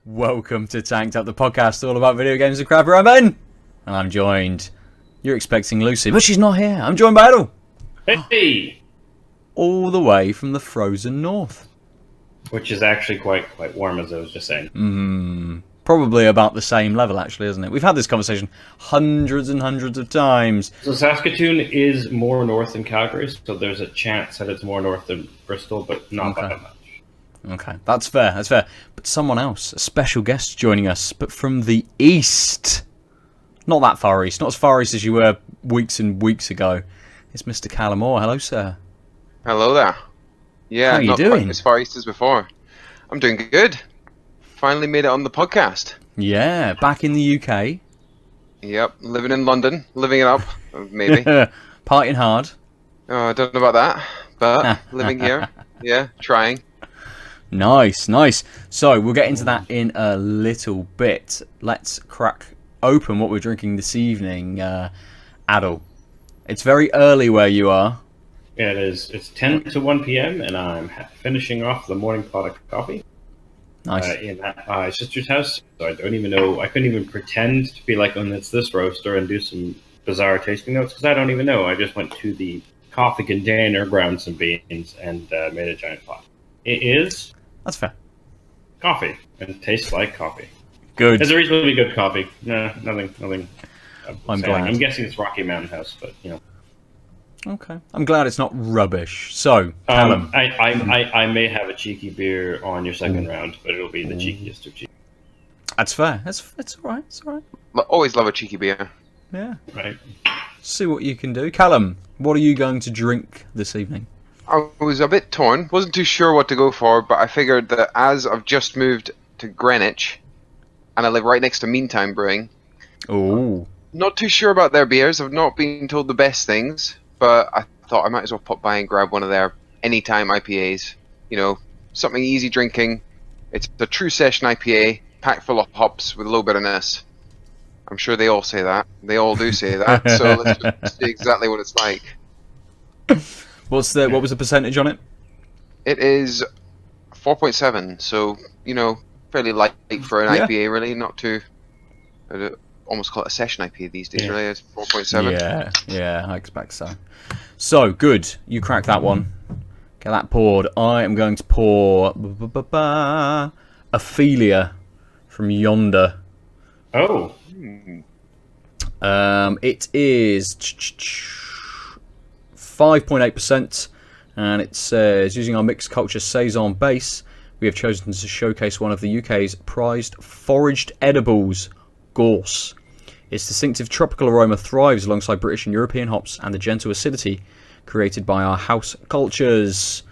Welcome to Tanked Up, the podcast all about video games and crap. I'm Ben, and I'm joined. You're expecting Lucy, but she's not here. I'm joined by Aadil. Hey! All the way from the frozen north. Which is actually quite warm, as I was just saying. Probably about the same level, actually, isn't it? We've had this conversation hundreds and hundreds of times. So Saskatoon is more north than Calgary, so there's a chance that it's more north than Bristol, but not by that much. Okay, that's fair, that's fair. But someone else, a special guest joining us, but from the east. Not that far east, not as far east as you were weeks and weeks ago. It's Mr. Callum. Hello, sir. Hello there. Yeah, how are you not doing? Quite as far east as before. I'm doing good. Finally made it on the podcast. Yeah, back in the UK. Yep, living in London, living it up, maybe. Partying hard. Oh, I don't know about that, but living here, yeah, trying. Nice, nice. So we'll get into that in a little bit. Let's crack open what we're drinking this evening. Aadil, it's very early where you are. Yeah, it is. It's 10 to 1 p.m. and I'm finishing off the morning pot of coffee. Nice. In my sister's house. So I don't even know. I couldn't even pretend to be like, oh, it's this roaster and do some bizarre tasting notes because I don't even know. I just went to the coffee container, ground some beans, and made a giant pot. It is. That's fair. Coffee. And it tastes like coffee. Good. It's a reasonably good coffee. No, nothing. I'm glad. I'm guessing it's Rocky Mountain House, but you know. Okay. I'm glad it's not rubbish. So, Callum. I may have a cheeky beer on your second round, but it'll be the cheekiest of cheeky. That's fair. That's all right. It's all right. Always love a cheeky beer. Yeah. Right. See what you can do. Callum, what are you going to drink this evening? I was a bit torn. Wasn't too sure what to go for, but I figured that as I've just moved to Greenwich, and I live right next to Meantime Brewing. Oh. Not too sure about their beers. I've not been told the best things. But I thought I might as well pop by and grab one of their Anytime IPAs. You know, something easy drinking. It's a true session IPA, packed full of hops with a low bitterness. I'm sure they all say that. They all do say that. So let's just see exactly what it's like. What was the percentage on it? It is 4.7, so, you know, fairly light for an IPA, really. Not too... I'd almost call it a session IPA these days, really. It's 4.7. Yeah, I expect so. So, good. You crack that one. Get that poured. I am going to pour Ophelia from Yonder. Oh. It is 5.8%, and it says, using our mixed culture Saison base, we have chosen to showcase one of the UK's prized foraged edibles, gorse. Its distinctive tropical aroma thrives alongside British and European hops and the gentle acidity created by our house cultures.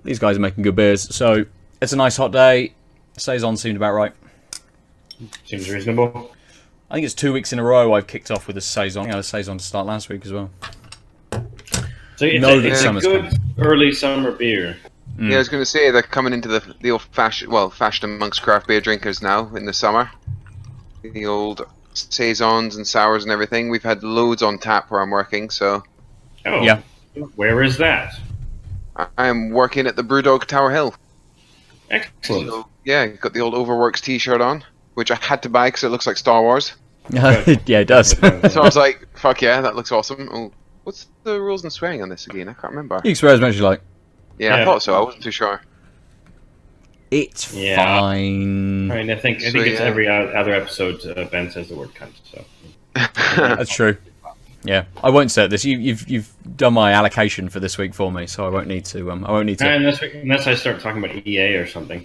These guys are making good beers, so it's a nice hot day. Saison seemed about right. Seems reasonable. I think it's 2 weeks in a row I've kicked off with a Saison. I had a Saison to start last week as well. So it's a good early summer beer. Yeah, I was going to say they're coming into the old fashion amongst craft beer drinkers now in the summer. The old Saisons and sours and everything. We've had loads on tap where I'm working, so... Oh, yeah. Where is that? I am working at the Brewdog Tower Hill. Excellent. So, yeah, got the old Overworks t-shirt on, which I had to buy because it looks like Star Wars. Yeah, it does. So I was like, fuck yeah, that looks awesome. Oh, what's the rules and swearing on this again? I can't remember. You can swear as much as you like. Yeah, I thought so. I wasn't too sure. It's fine. I mean, I think it's every other episode Ben says the word cunt. So that's true. Yeah, I won't say this. You've done my allocation for this week for me, so I won't need to. Unless I start talking about EA or something,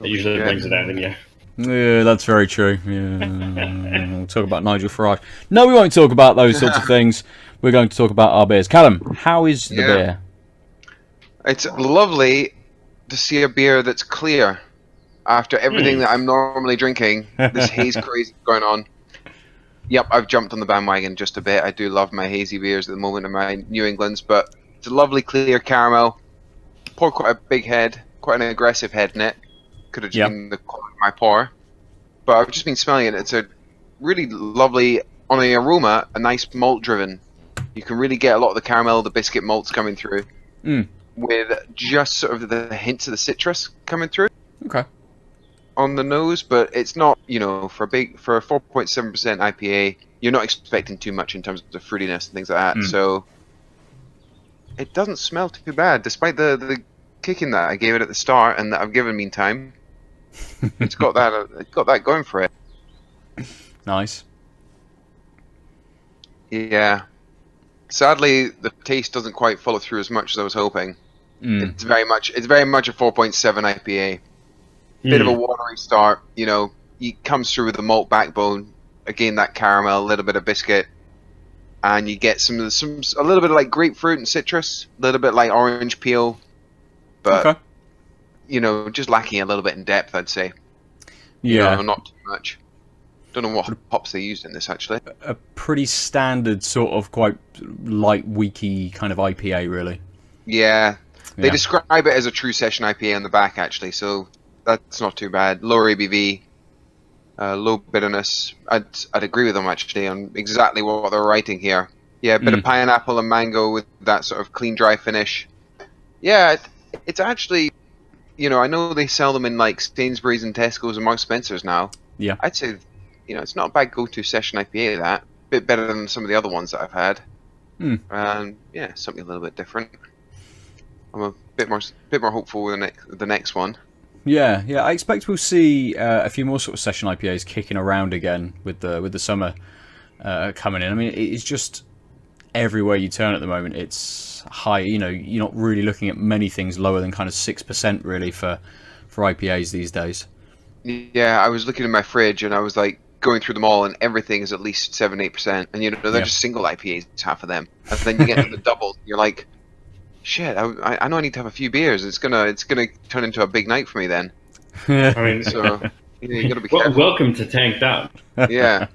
it usually brings it out in you. Yeah, that's very true. Yeah, we'll talk about Nigel Farage. No, we won't talk about those sorts of things. We're going to talk about our beers. Callum, how is the beer? It's lovely to see a beer that's clear after everything that I'm normally drinking. This haze craze going on. Yep, I've jumped on the bandwagon just a bit. I do love my hazy beers at the moment in my New Englands, but it's a lovely clear caramel. Pour quite a big head, quite an aggressive head in it. Could have just been the quality of my pour. But I've just been smelling it. It's a really lovely, on the aroma, a nice malt driven. You can really get a lot of the caramel, the biscuit malts coming through. With just sort of the hints of the citrus coming through. Okay. on the nose, but it's not, for a 4.7% IPA, you're not expecting too much in terms of the fruitiness and things like that. So it doesn't smell too bad, despite the kicking that I gave it at the start and that I've given meantime. It's got that going for it. Nice. Yeah. Sadly, the taste doesn't quite follow through as much as I was hoping. It's very much a 4.7 IPA. Bit of a watery start, it comes through with the malt backbone. Again, that caramel, a little bit of biscuit, and you get a little bit of like grapefruit and citrus, a little bit like orange peel, but okay. Just lacking a little bit in depth, I'd say. Yeah, not too much. Don't know what hops they used in this actually. A pretty standard sort of quite light, weaky kind of IPA, really. Yeah, they describe it as a true session IPA on the back actually, so that's not too bad. Lower ABV. Low bitterness. I'd agree with them actually on exactly what they're writing here. Yeah, a bit of pineapple and mango with that sort of clean, dry finish. Yeah, it's actually, I know they sell them in like Sainsbury's and Tesco's and Marks Spencer's now. Yeah. I'd say, it's not a bad go-to session IPA. That bit better than some of the other ones that I've had. Yeah, something a little bit different. I'm a bit more hopeful with the next one. Yeah. I expect we'll see a few more sort of session IPAs kicking around again with the summer coming in. I mean, it's just everywhere you turn at the moment. It's high. You're not really looking at many things lower than kind of 6% really for IPAs these days. Yeah, I was looking in my fridge and I was like going through them all, and everything is at least 7-8%, and they're just single IPAs, half of them, and then you get to the doubles. You're like, shit, I know I need to have a few beers. It's gonna turn into a big night for me then. I mean, so you gotta be careful. Welcome to Tanked Out. Yeah.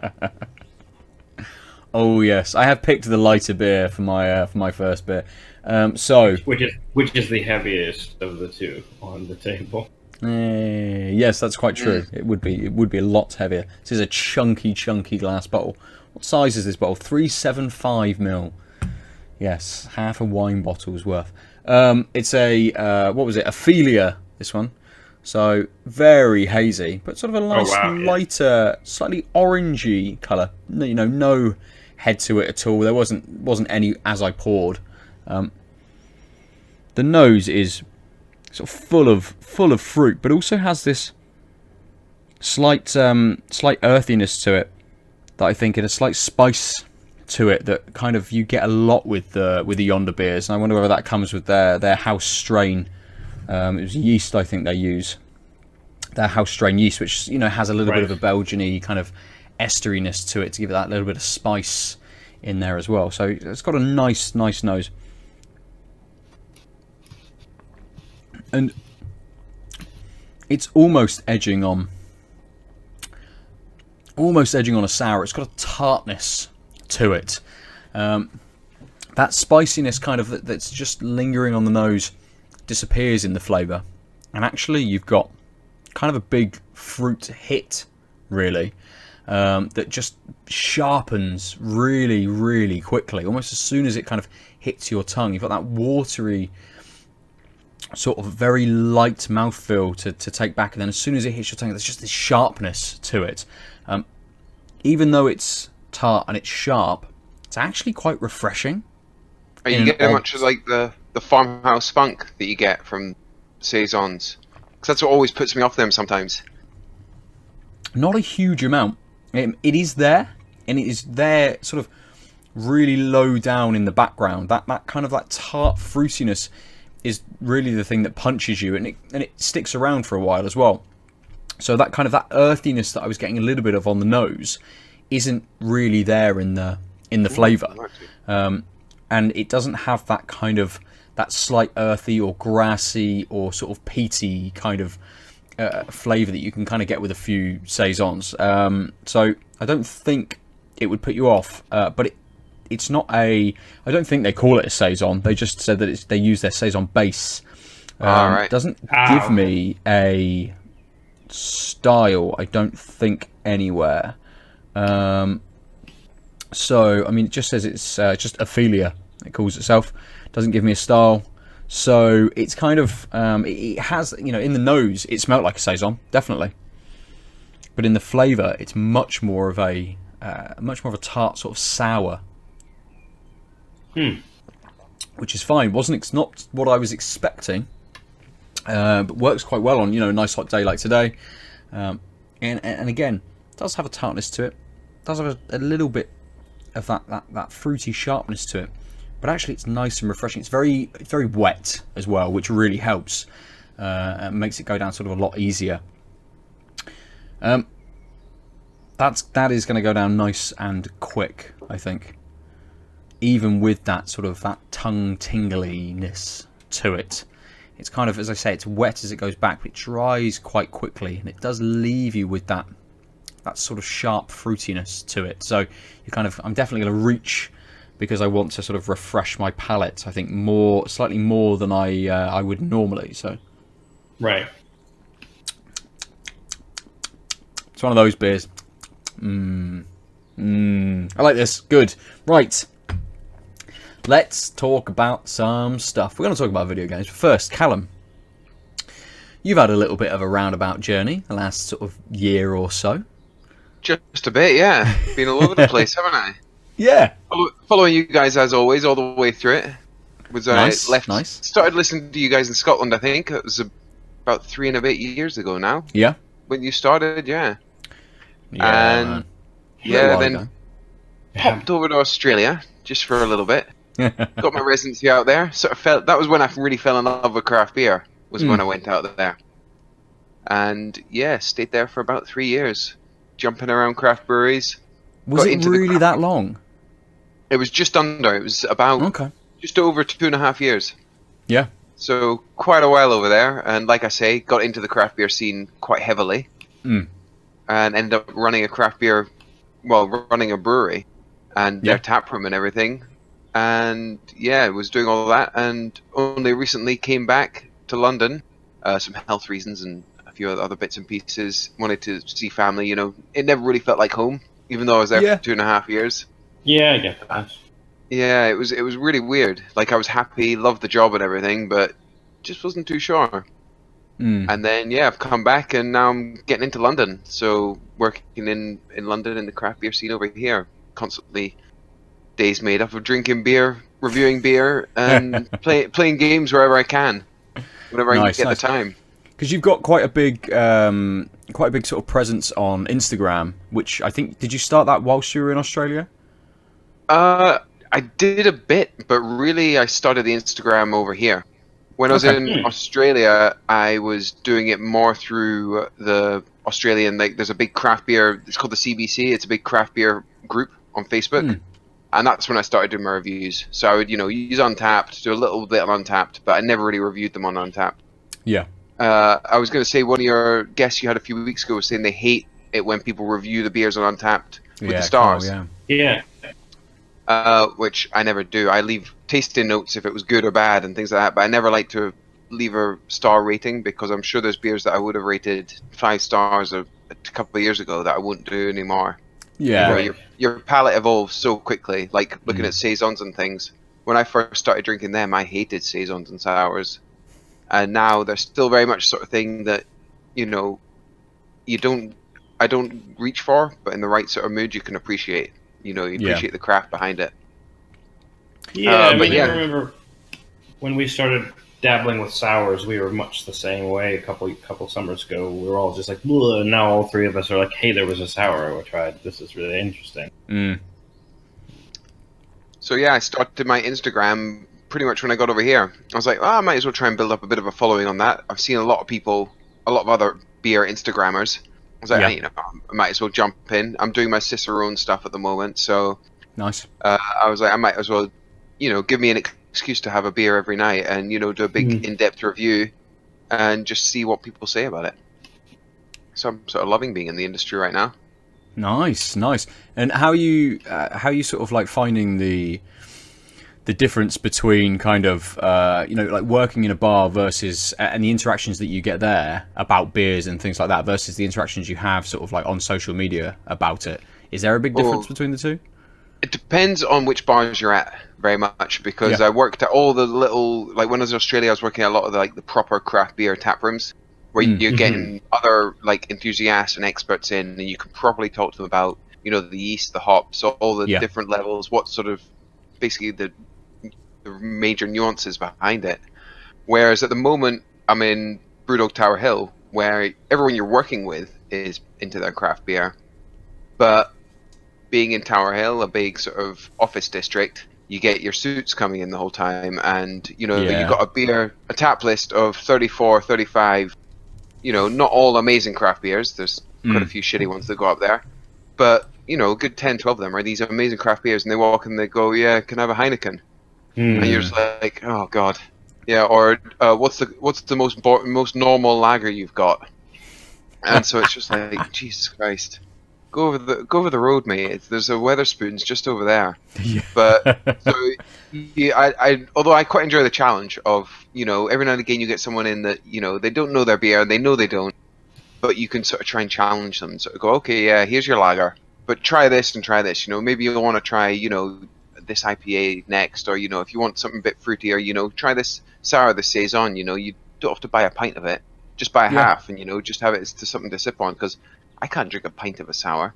Oh yes, I have picked the lighter beer for my first beer. Which is the heaviest of the two on the table. Yes, that's quite true. It would be a lot heavier. This is a chunky glass bottle. What size is this bottle? 375 ml. Yes, half a wine bottle's worth. It's a what was it? Ophelia. This one. So very hazy, but sort of a nice lighter, slightly orangey colour. No head to it at all. There wasn't any as I poured. The nose is sort of full of fruit, but also has this slight earthiness to it that I think, and a slight spice to it that kind of you get a lot with the Yonder beers, and I wonder whether that comes with their house strain. It was yeast, I think they use their house strain yeast, which has a little bit of a Belgian-y kind of esteriness to it to give it that little bit of spice in there as well. So it's got a nice nose. And it's almost edging on a sour. It's got a tartness to it. That spiciness kind of that's just lingering on the nose disappears in the flavour. And actually you've got kind of a big fruit hit, really, that just sharpens really, really quickly. Almost as soon as it kind of hits your tongue, you've got that watery, sort of very light mouthfeel to take back, and then as soon as it hits your tongue, there's just this sharpness to it. Even though it's tart and it's sharp, it's actually quite refreshing. Are you getting much of like the farmhouse funk that you get from saisons? Because that's what always puts me off them sometimes. Not a huge amount. It is there, and it is there sort of really low down in the background. That kind of that tart fruitiness is really the thing that punches you, and it sticks around for a while as well. So that kind of that earthiness that I was getting a little bit of on the nose isn't really there in the flavour, and it doesn't have that kind of that slight earthy or grassy or sort of peaty kind of flavour that you can kind of get with a few saisons. So I don't think it would put you off, but it's not a. I don't think they call it a saison. They just said that they use their saison base. Doesn't give me a style, I don't think, anywhere. So I mean, it just says it's just Ophelia. It calls itself. Doesn't give me a style. So it's kind of it has, in the nose it smelled like a saison, definitely. but in the flavour, it's much more of a tart, sort of sour. Which is fine. It's not what I was expecting, but works quite well on a nice hot day like today. And again, does have a tartness to it. Does have a little bit of that fruity sharpness to it, but actually it's nice and refreshing. It's very very wet as well, which really helps. And makes it go down sort of a lot easier. That is going to go down nice and quick, I think. Even with that sort of that tongue tingliness to it. It's kind of, as I say, it's wet as it goes back, but it dries quite quickly, and it does leave you with that sort of sharp fruitiness to it. So I'm definitely going to reach, because I want to sort of refresh my palate. I think slightly more than I would normally. So. Right. It's one of those beers. I like this. Good. Right. Let's talk about some stuff. We're going to talk about video games. But first, Callum, you've had a little bit of a roundabout journey the last sort of year or so. Just a bit, yeah. Been all over the place, haven't I? Yeah. Following you guys as always, all the way through it. Nice. Started listening to you guys in Scotland, I think. It was about 3 and a bit years ago now. Yeah. When you started, yeah. Yeah, and man. then popped over to Australia just for a little bit. Got my residency out there. That was when I really fell in love with craft beer. Was when I went out there. And yeah, stayed there for about 3 years, jumping around craft breweries. Was it really that long? It was just under. It was about just over 2.5 years. Yeah. So quite a while over there, and like I say, got into the craft beer scene quite heavily, and ended up running a running a brewery, and their tap room and everything, and yeah, was doing all of that, and only recently came back to London, some health reasons and a few other bits and pieces. Wanted to see family. It never really felt like home, even though I was there for 2.5 years. Yeah, I get that. Yeah, it was really weird. Like, I was happy, loved the job and everything, but just wasn't too sure. And then I've come back, and now I'm getting into London. So working in London in the craft beer scene over here, constantly days made up of drinking beer, reviewing beer, and playing games wherever I can, whenever I can get the time. Because you've got quite a big sort of presence on Instagram, which I think, did you start that whilst you were in Australia? I did a bit, but really I started the Instagram over here. When I was in Australia, I was doing it more through the Australian, there's a big craft beer, it's called the CBC, it's a big craft beer group on Facebook. And that's when I started doing my reviews. So I would, use Untapped, do a little bit on Untapped, but I never really reviewed them on Untapped. Yeah. I was going to say, one of your guests you had a few weeks ago was saying they hate it when people review the beers on Untapped with the stars. Yeah. Which I never do. I leave tasting notes if it was good or bad and things like that, but I never like to leave a star rating, because I'm sure there's beers that I would have rated 5 stars a couple of years ago that I wouldn't do anymore. Yeah. Your palate evolves so quickly, like looking at saisons and things. When I first started drinking them, I hated saisons and sours. And now they're still very much sort of thing that, I don't reach for, but in the right sort of mood you can appreciate. You appreciate the craft behind it. Yeah, I remember when we started dabbling with sours, we were much the same way a couple summers ago. We were all just like, ugh, and now all 3 of us are like, hey, there was a sour I tried. This is really interesting. So I started my Instagram pretty much when I got over here. I was like, I might as well try and build up a bit of a following on that. I've seen a lot of other beer Instagrammers. I was like, I might as well jump in. I'm doing my Cicerone stuff at the moment, so nice. I was like, I might as well, give me an excuse to have a beer every night and do a big in-depth review and just see what people say about it. So I'm sort of loving being in the industry right now. Nice. And how you sort of like finding the difference between kind of like working in a bar versus and the interactions that you get there about beers and things like that versus the interactions you have sort of like on social media about it? Is there a big difference between the two? It depends on which bars you're at, very much, because I worked at all the little, like when I was in Australia, I was working at a lot of the proper craft beer tap rooms, where Mm. you're getting other like enthusiasts and experts in, and you can properly talk to them about, you know, the yeast, the hops, all the Yeah. different levels, what sort of basically the major nuances behind it. Whereas at the moment, I'm in Brewdog Tower Hill, where everyone you're working with is into their craft beer, but being in Tower Hill, a big sort of office district, you get your suits coming in the whole time, and you know Yeah. you've got a tap list of 34, 35. You know, not all amazing craft beers. There's quite a few shitty ones that go up there, but you know, a good 10, 12 of them are these amazing craft beers, and they walk and they go, "Yeah, can I have a Heineken?" And you're just like, "Oh God." Yeah, or what's the most normal lager you've got? And so it's just like, Jesus Christ, go over the road, mate. There's a Weatherspoons just over there. Yeah. But so yeah, although I quite enjoy the challenge of, you know, every now and again you get someone in that, you know, they don't know their beer and they know they don't, but you can sort of try and challenge them. Sort of go, okay, yeah, here's your lager, but try this and try this. You know, maybe you'll want to try, you know, this IPA next, or you know, if you want something a bit fruitier, you know, try this sour, this saison. You know, you don't have to buy a pint of it, just buy a half, and you know, just have it as to something to sip on, because I can't drink a pint of a sour.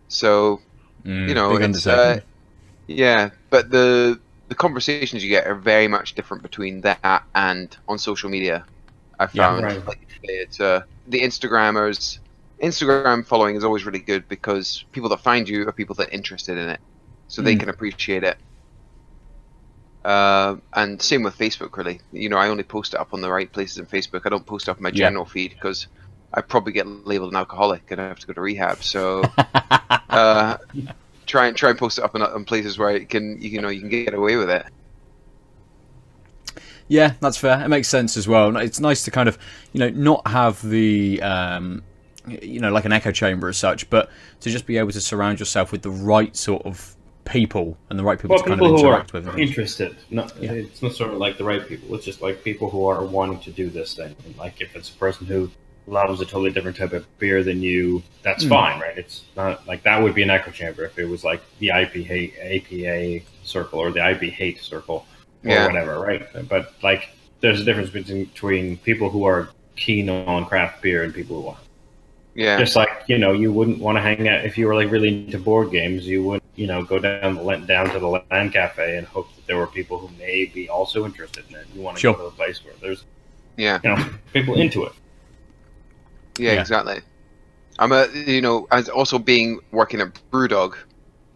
So you know, big it's undertaking. yeah, but the conversations you get are very much different between that and on social media. I Yeah. found Right. like it's the Instagrammers. Instagram following is always really good because people that find you are people that are interested in it, so they can appreciate it. And same with Facebook, really. You know, I only post it up on the right places in Facebook. I don't post it up in my general feed because I probably get labeled an alcoholic and I have to go to rehab. So try and post it up on places where you can get away with it. Yeah, that's fair. It makes sense as well. It's nice to kind of, you know, not have the, you know, like an echo chamber as such, but to just be able to surround yourself with the right sort of people and the right people Well, to kind people of who are interact with. and things. interested. It's not sort of like the right people. It's just like people who are wanting to do this thing. And like if it's a person who loves a totally different type of beer than you, that's fine, right? It's not like that would be an echo chamber if it was like the APA circle or the IP hate circle or whatever, right? But like there's a difference between people who are keen on craft beer and people who aren't. Yeah. Just like, you know, you wouldn't want to hang out if you were like really into board games. You wouldn't, you know, go down to the LAN cafe and hope that there were people who may be also interested in it. You want to go to a place where there's, you know, people into it. Yeah, exactly. As also being working at Brewdog,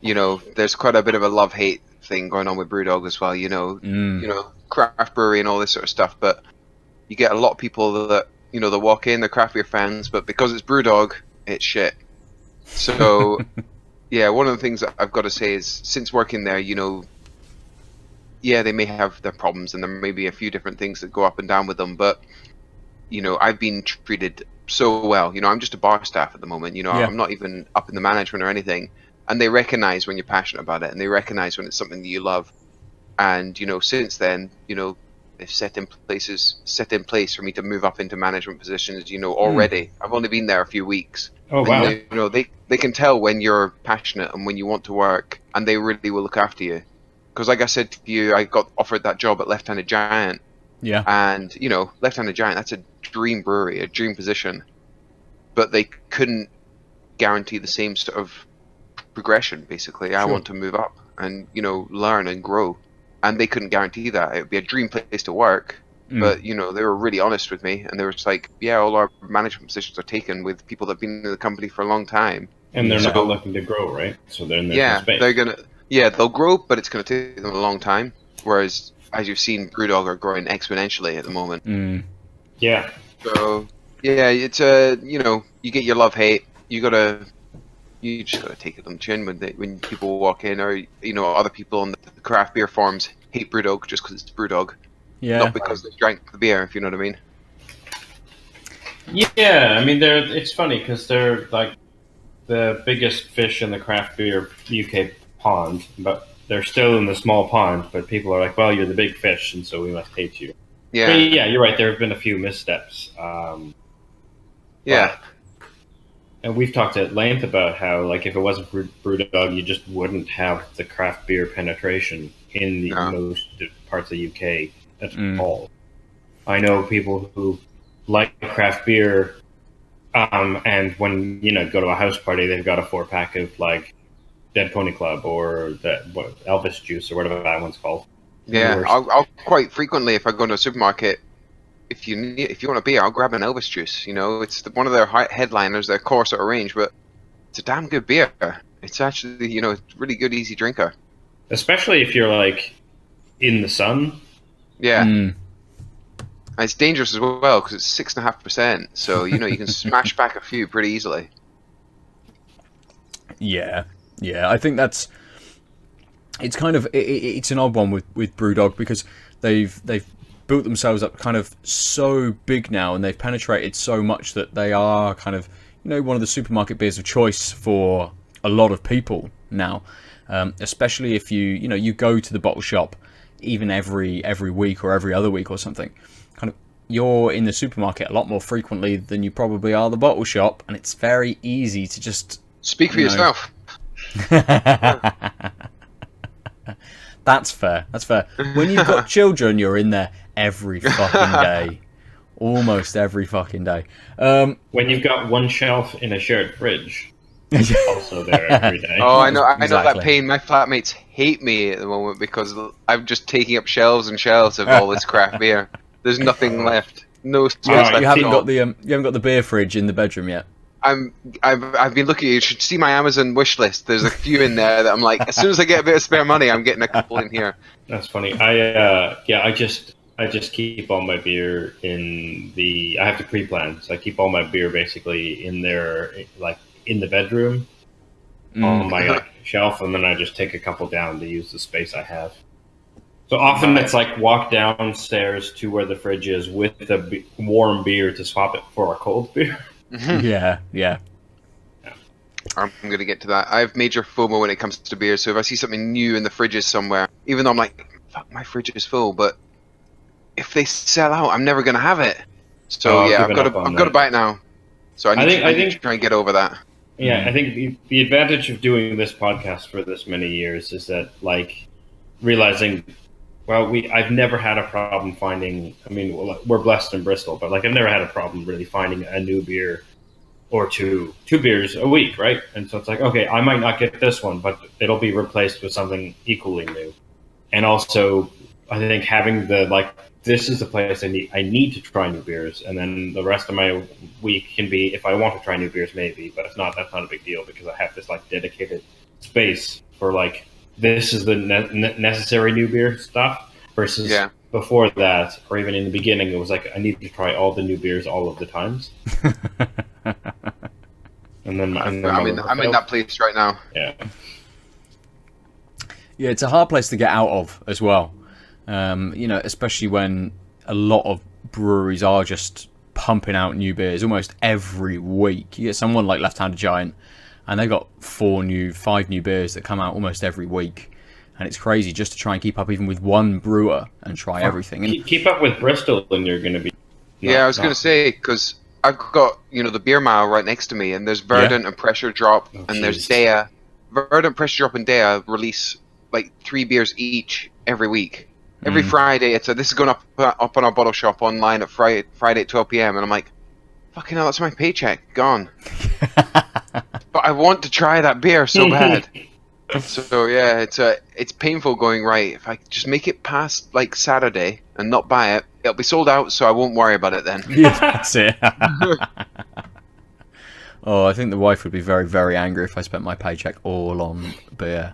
you know, there's quite a bit of a love-hate thing going on with Brewdog as well. You know, craft brewery and all this sort of stuff. But you get a lot of people that, you know, they walk in, they're craft beer fans, but because it's Brewdog, it's shit. So, yeah, one of the things that I've got to say is, since working there, you know, yeah, they may have their problems, and there may be a few different things that go up and down with them, but, you know, I've been treated so well. You know, I'm just a bar staff at the moment. You know, I'm not even up in the management or anything. And they recognize when you're passionate about it, and they recognize when it's something that you love. And, you know, since then, you know, they've set in place for me to move up into management positions, you know, already. I've only been there a few weeks. Oh, wow. And, you know, they can tell when you're passionate and when you want to work, and they really will look after you. Because like I said to you, I got offered that job at Left Handed Giant. Yeah. And, you know, Left Handed Giant, that's a dream brewery, a dream position. But they couldn't guarantee the same sort of progression, basically. I want to move up and, you know, learn and grow. And they couldn't guarantee that. It would be a dream place to work. But, you know, they were really honest with me. And they were just like, yeah, all our management positions are taken with people that have been in the company for a long time. And they're not looking to grow, right? So then there's no space. They'll grow, but it's going to take them a long time. Whereas, as you've seen, Brewdog are growing exponentially at the moment. Yeah. So, yeah, it's you know, you get your love-hate. You just gotta take it on the chin when people walk in, or, you know, other people on the craft beer forums hate Brewdog just because it's Brewdog. Yeah. Not because they drank the beer, if you know what I mean. Yeah, I mean, it's funny because they're like the biggest fish in the craft beer UK pond, but they're still in the small pond. But people are like, well, you're the big fish, and so we must hate you. Yeah. But yeah, you're right. There have been a few missteps. Yeah. And we've talked at length about how, like, if it wasn't for Brewdog, you just wouldn't have the craft beer penetration in the most parts of the UK at all. I know people who like craft beer, and when go to a house party, they've got a 4-pack of like Dead Pony Club or Elvis Juice or whatever that one's called. Yeah, I'll quite frequently, if I go to a supermarket, if you want a beer, I'll grab an Elvis Juice. It's one of their headliners, their core sort of range, but it's a damn good beer. It's actually, it's really good, easy drinker. Especially if you're like in the sun. Yeah. And it's dangerous as well because it's 6.5%. So you can smash back a few pretty easily. Yeah. I think it's kind of it's an odd one with Brewdog because they've built themselves up kind of so big now, and they've penetrated so much that they are kind of one of the supermarket beers of choice for a lot of people now. Especially if you go to the bottle shop even every week or every other week or something. Kind of you're in the supermarket a lot more frequently than you probably are the bottle shop, and it's very easy to just speak for yourself. That's fair. When you've got children, you're in there every fucking day. Almost every fucking day. When you've got one shelf in a shared fridge, also there every day. Oh, I know Exactly. that pain. My flatmates hate me at the moment because I'm just taking up shelves and shelves of all this craft beer. There's nothing left. No space left. You haven't got the beer fridge in the bedroom yet. I've been looking. You should see my Amazon wish list. There's a few in there that I'm like, as soon as I get a bit of spare money, I'm getting a couple in here. That's funny. I just keep all my beer in the. I have to pre-plan, so I keep all my beer basically in there, like in the bedroom, on my shelf, and then I just take a couple down to use the space I have. So often it's like walk downstairs to where the fridge is with the warm beer to swap it for a cold beer. Yeah. I'm going to get to that. I have major FOMO when it comes to beer, so if I see something new in the fridges somewhere, even though I'm like, fuck, my fridge is full, but if they sell out, I'm never going to have it. So I've got to buy it now. So I need to try and get over that. Yeah, I think the advantage of doing this podcast for this many years is that, like, realizing, well, I've never had a problem finding. I mean, we're blessed in Bristol, but like I've never had a problem really finding a new beer or two beers a week, right? And so it's like, okay, I might not get this one, but it'll be replaced with something equally new. And also, I think having this is the place I need to try new beers, and then the rest of my week can be, if I want to try new beers, maybe, but if not, that's not a big deal because I have this like dedicated space for like, this is the necessary new beer stuff versus before that, or even in the beginning, it was like I need to try all the new beers all of the times. And then I'm in that place right now. Yeah, it's a hard place to get out of as well. Especially when a lot of breweries are just pumping out new beers almost every week. You get someone like Left Handed Giant, and they've got 5 new beers that come out almost every week. And it's crazy just to try and keep up even with one brewer and try everything. And keep up with Bristol, and you're going to be... I was going to say, because I've got, the beer mile right next to me, and there's Verdant and Pressure Drop, there's Dea. Verdant, Pressure Drop, and Dea release like 3 beers each every week. Every Friday, this is going up on our bottle shop online at Friday at 12 p.m. And I'm like, fucking hell, that's my paycheck gone. But I want to try that beer so bad. So yeah, it's painful going right. If I just make it past like Saturday and not buy it, it'll be sold out. So I won't worry about it then. Yeah, that's it. Oh, I think the wife would be very, very angry if I spent my paycheck all on beer.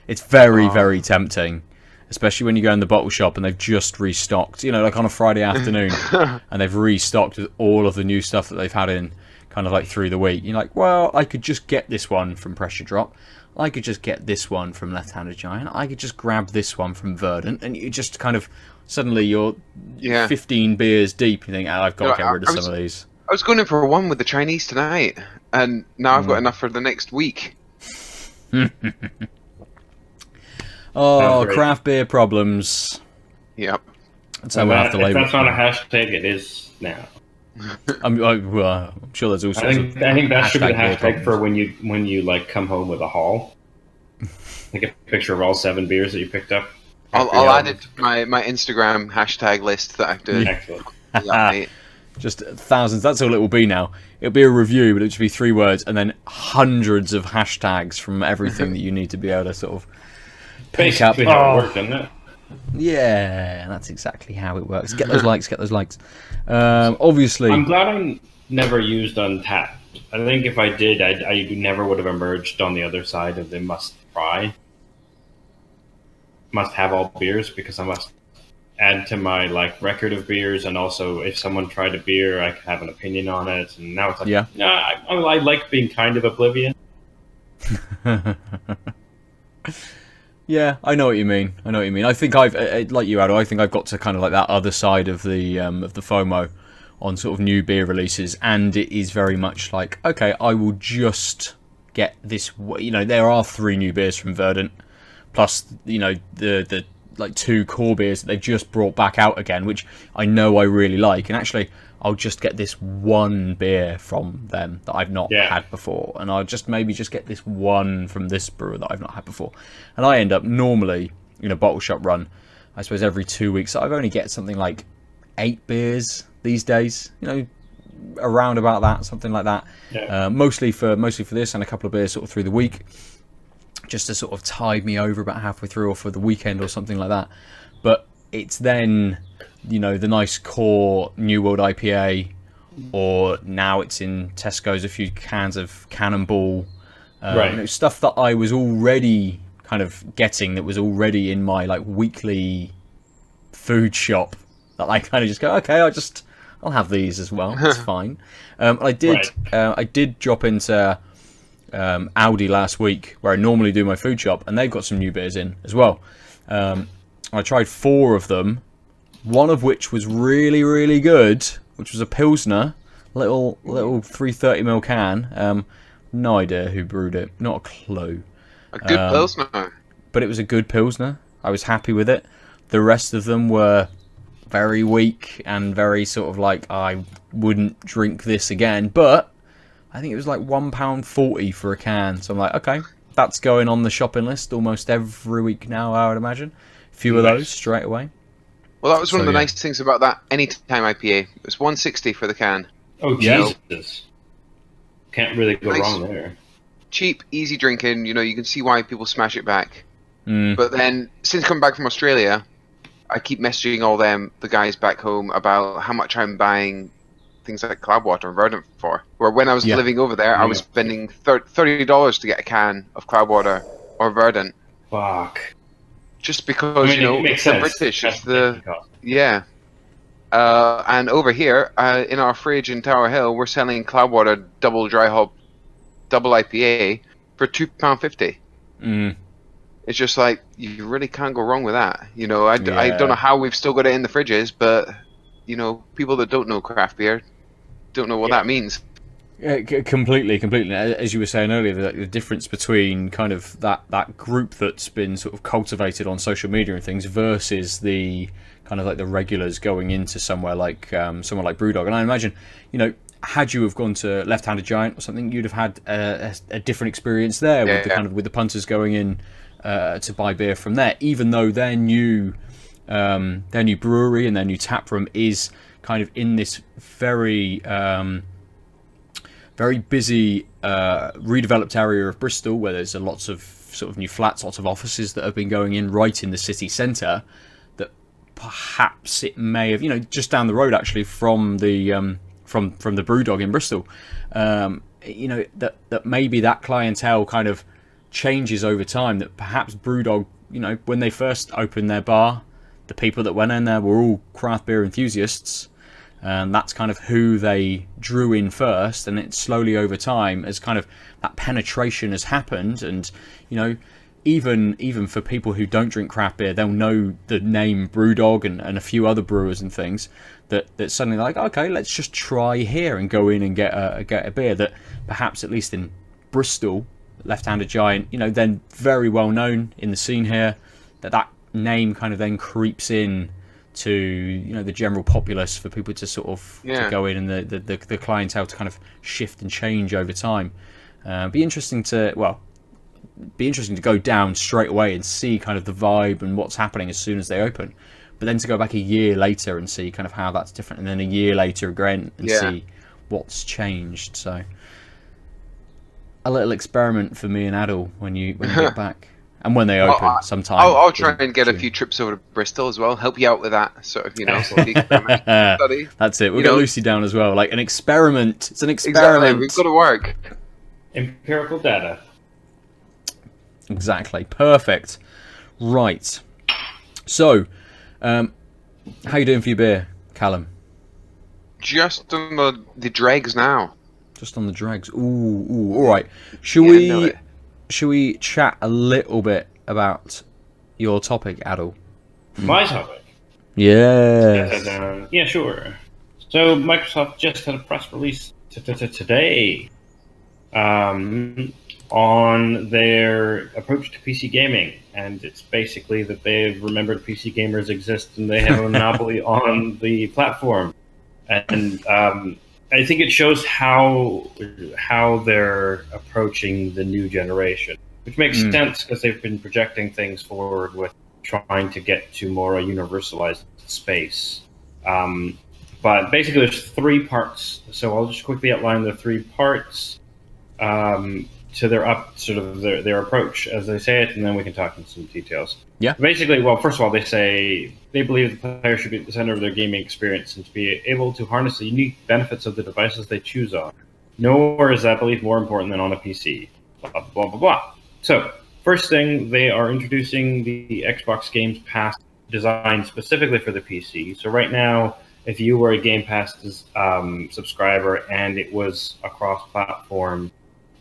It's very, very tempting. Especially when you go in the bottle shop and they've just restocked, like on a Friday afternoon, and they've restocked with all of the new stuff that they've had in kind of like through the week. You're like, well, I could just get this one from Pressure Drop. I could just get this one from Left Handed Giant. I could just grab this one from Verdant. And you just kind of, suddenly you're 15 beers deep. You think, I've got to get rid of some of these. I was going in for one with the Chinese tonight, and now I've got enough for the next week. Oh, craft beer problems. Yep. That's how we have to label it. If that's not a hashtag, it is now. I'm sure there's also. I think that should be the hashtag for when you like come home with a haul. Like a picture of all 7 beers that you picked up. I'll add it to my Instagram hashtag list that I have to. Excellent. Just thousands. That's all it will be now. It'll be a review, but it'll just be 3 words and then hundreds of hashtags from everything that you need to be able to sort of pick up. Basically how it worked, isn't it? Yeah, that's exactly how it works. Get those likes, get those likes. Obviously, I'm glad I never used Untapped. I think if I did, I never would have emerged on the other side of the must have all beers, because I must add to my record of beers, and also if someone tried a beer, I could have an opinion on it. And now it's like, I like being kind of oblivious. Yeah, I know what you mean. I think I've, like you, Aadil, I think I've got to kind of like that other side of the FOMO on sort of new beer releases, and it is very much like, okay, I will just get this. There are 3 new beers from Verdant, plus the 2 core beers that they've just brought back out again, which I know I really like, and actually I'll just get this one beer from them that I've not had before, and I'll just get this one from this brewer that I've not had before. And I end up normally in a bottle shop run, I suppose every 2 weeks, I've only get something like 8 beers these days, around about that, something like that. Mostly for this, and a couple of beers sort of through the week, just to sort of tide me over about halfway through, or for the weekend or something like that. But it's then the nice core New World IPA, or now it's in Tesco's a few cans of Cannonball, stuff that I was already kind of getting, that was already in my weekly food shop, that I kind of just go, okay, I'll have these as well. It's fine. I did drop into Aldi last week, where I normally do my food shop, and they've got some new beers in as well. I tried 4 of them, one of which was really, really good, which was a Pilsner, little 330ml can. No idea who brewed it, not a clue. A good Pilsner. But it was a good Pilsner. I was happy with it. The rest of them were very weak and very sort of I wouldn't drink this again, but I think it was £1.40 for a can. So I'm like, okay, that's going on the shopping list almost every week now, I would imagine. A few of those straight away. Well, that was one of the nice things about that Anytime IPA. It was $1.60 for the can. Oh, Jesus. Can't really go wrong there. Cheap, easy drinking. You can see why people smash it back. But then, since coming back from Australia, I keep messaging all the guys back home, about how much I'm buying things like Cloudwater and Verdant for. Where when I was living over there, I was spending $30 to get a can of Cloudwater or Verdant. Fuck. Just because, it's the British. It's and over here, in our fridge in Tower Hill, we're selling Cloudwater double dry hop, double IPA for £2.50. It's just you really can't go wrong with that. I don't know how we've still got it in the fridges, but people that don't know craft beer don't know what that means. Yeah, completely. As you were saying earlier, the difference between kind of that group that's been sort of cultivated on social media and things versus the kind of the regulars going into somewhere like Brewdog. And I imagine, had you have gone to Left Handed Giant or something, you'd have had a different experience there with the punters going in to buy beer from there, even though their new brewery and their new tap room is kind of in this very busy redeveloped area of Bristol, where there's lots of sort of new flats, lots of offices that have been going in right in the city centre, that perhaps it may have, just down the road actually from the from the Brewdog in Bristol, that maybe that clientele kind of changes over time, that perhaps Brewdog, when they first opened their bar, the people that went in there were all craft beer enthusiasts, and that's kind of who they drew in first, and it slowly over time, as kind of that penetration has happened, and even for people who don't drink craft beer, they'll know the name Brewdog and a few other brewers and things, that suddenly like, okay, let's just try here and go in and get a beer that perhaps, at least in Bristol, Left Handed Giant, then very well known in the scene here, that name kind of then creeps in to the general populace, for people to sort of to go in, and the clientele to kind of shift and change over time. Be interesting to go down straight away and see kind of the vibe and what's happening as soon as they open. but then to go back a year later and see kind of how that's different, and then a year later again and see what's changed. So a little experiment for me and Aadil when you get back. And when they open sometime. I'll try and get a few trips over to Bristol as well. Help you out with that sort of, the experiment study. That's it. We'll get Lucy down as well. Like an experiment. It's an experiment. Exactly. We've got to work. Empirical data. Exactly. Perfect. Right. So, how you doing for your beer, Callum? Just on the dregs now. Just on the dregs. Ooh. All right. Should we chat a little bit about your topic, Aadil? My topic? Yeah. Yeah, sure. So Microsoft just had a press release today on their approach to PC gaming, and it's basically that they've remembered PC gamers exist and they have a monopoly on the platform. And I think it shows how they're approaching the new generation, which makes sense because they've been projecting things forward with trying to get to more a universalized space. But basically, there's 3 parts. So I'll just quickly outline the 3 parts to their their approach as they say it, and then we can talk in some details. Yeah. Basically, well, first of all, they say they believe the player should be at the center of their gaming experience and to be able to harness the unique benefits of the devices they choose on. Nowhere is that belief more important than on a PC. Blah, blah, blah, blah. So, first thing, they are introducing the Xbox Games Pass designed specifically for the PC. So right now, if you were a Game Pass subscriber and it was a cross-platform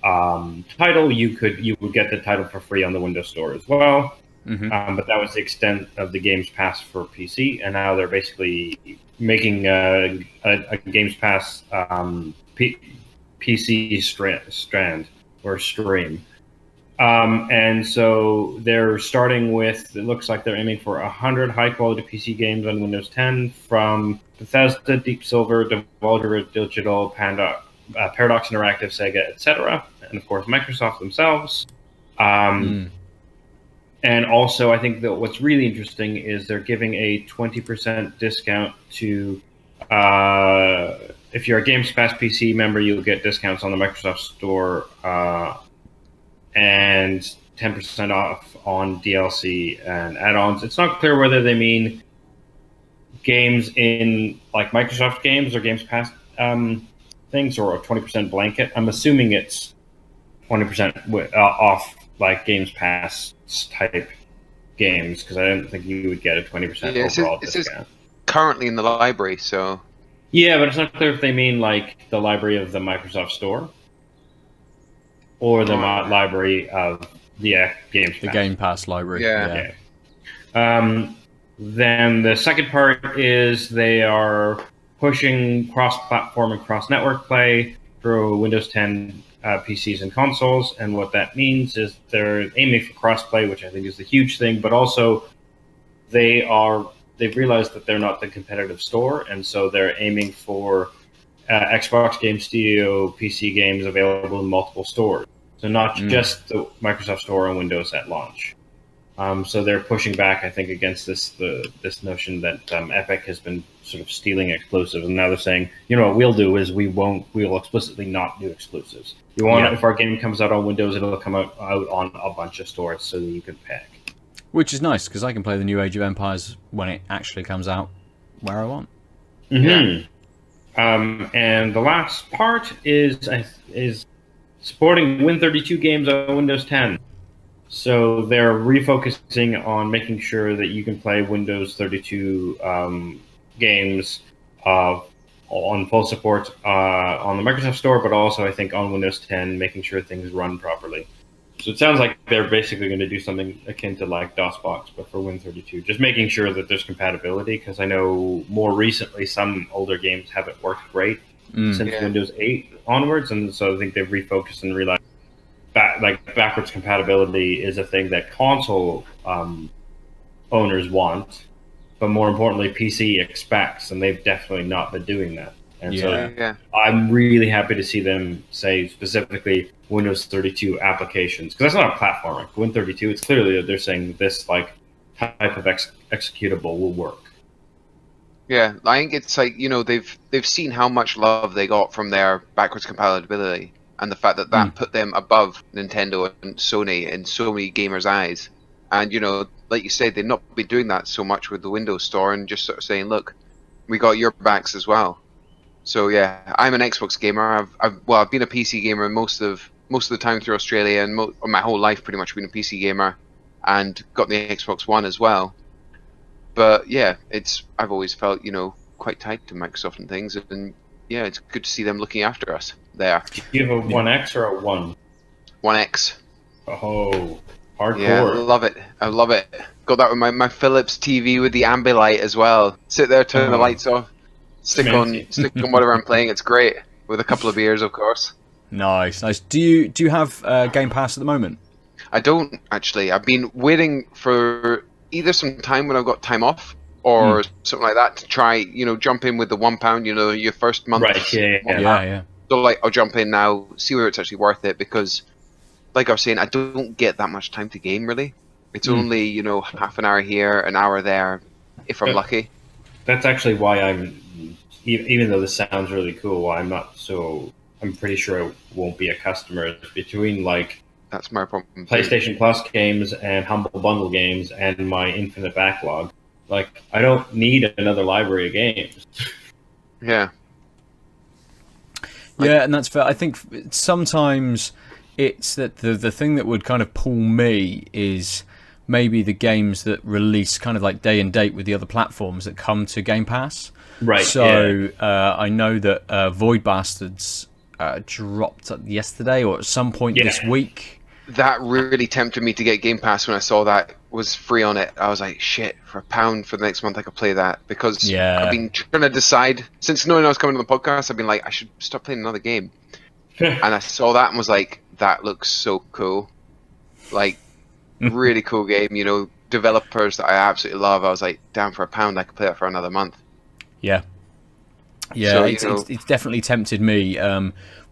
title, you would get the title for free on the Windows Store as well. But that was the extent of the Games Pass for PC, and now they're basically making a Games Pass PC strand or stream. And so they're starting with, it looks like they're aiming for 100 high-quality PC games on Windows 10 from Bethesda, Deep Silver, Devolver Digital, Paradox Interactive, Sega, etc., and of course Microsoft themselves. And also, I think that what's really interesting is they're giving a 20% discount to, if you're a Games Pass PC member, you'll get discounts on the Microsoft Store, and 10% off on DLC and add-ons. It's not clear whether they mean games in like Microsoft games or Games Pass things, or a 20% blanket. I'm assuming it's 20% off like Games Pass type games, because I don't think you would get a 20% overall discount. Currently in the library, so... Yeah, but it's not clear if they mean like the library of the Microsoft Store or the library of the Games Pass. The Game Pass library. Yeah. Then the second part is they are pushing cross-platform and cross-network play through Windows 10 PCs and consoles, and what that means is they're aiming for cross-play, which I think is the huge thing, but also they've realized that they're not the competitive store, and so they're aiming for Xbox Game Studio PC games available in multiple stores. So not just the Microsoft Store and Windows at launch. So they're pushing back, I think, against this notion that Epic has been sort of stealing exclusives, and now they're saying, what we'll do is we'll explicitly not do exclusives. If our game comes out on Windows, it'll come out on a bunch of stores so that you can pick. Which is nice, because I can play the new Age of Empires when it actually comes out where I want. Mm-hmm. Yeah. And the last part is supporting Win32 games on Windows 10. So they're refocusing on making sure that you can play Windows 32 games on full support on the Microsoft Store, but also I think on Windows 10, making sure things run properly. So it sounds like they're basically going to do something akin to like DOSBox, but for Win32, just making sure that there's compatibility, because I know more recently some older games haven't worked great since Windows 8 onwards, and so I think they've refocused and realized backwards compatibility is a thing that console owners want, but more importantly, PC expects, and they've definitely not been doing that. And so I'm really happy to see them say specifically Windows 32 applications, because that's not a platformer. Win32, it's clearly they're saying this like type of executable will work. Yeah, I think it's like, they've seen how much love they got from their backwards compatibility, and the fact that put them above Nintendo and Sony in so many gamers' eyes. And like you said, they've not been doing that so much with the Windows Store, and just sort of saying, look, we got your backs as well. So yeah, I'm an Xbox gamer. I've been a PC gamer most of the time through Australia, and my whole life pretty much been a PC gamer, and got the Xbox One as well. But yeah, I've always felt quite tied to Microsoft and things, and yeah, it's good to see them looking after us there. Do you have a 1X or a 1? 1X. Oh, hardcore. Yeah, I love it. Got that with my Philips TV with the Ambilight as well. Sit there, turn the lights off, stick on whatever I'm playing. It's great, with a couple of beers, of course. Nice. Do you have Game Pass at the moment? I don't actually. I've been waiting for either some time when I've got time off, or something like that, to try, jump in with the £1, your first month. Right, yeah. So I'll jump in now, see whether it's actually worth it, because like I was saying, I don't get that much time to game, really. It's only, half an hour here, an hour there, if I'm lucky. That's actually why even though this sounds really cool, I'm pretty sure I won't be a customer. Between that's my problem. PlayStation Plus games and Humble Bundle games and my infinite backlog. I don't need another library of games. Yeah. Yeah, and that's fair. I think sometimes it's that the thing that would kind of pull me is maybe the games that release kind of day and date with the other platforms that come to Game Pass. Right. So I know that Void Bastards dropped yesterday or at some point this week. That really tempted me to get Game Pass when I saw that was free on it. I was like, shit, for £1 for the next month I could play that. Because I've been trying to decide, since knowing I was coming to the podcast, I've been like, I should stop playing another game. And I saw that and was like, that looks so cool. Really cool game, developers that I absolutely love. I was like, damn, for £1 I could play that for another month. Yeah. Yeah, so, it's definitely tempted me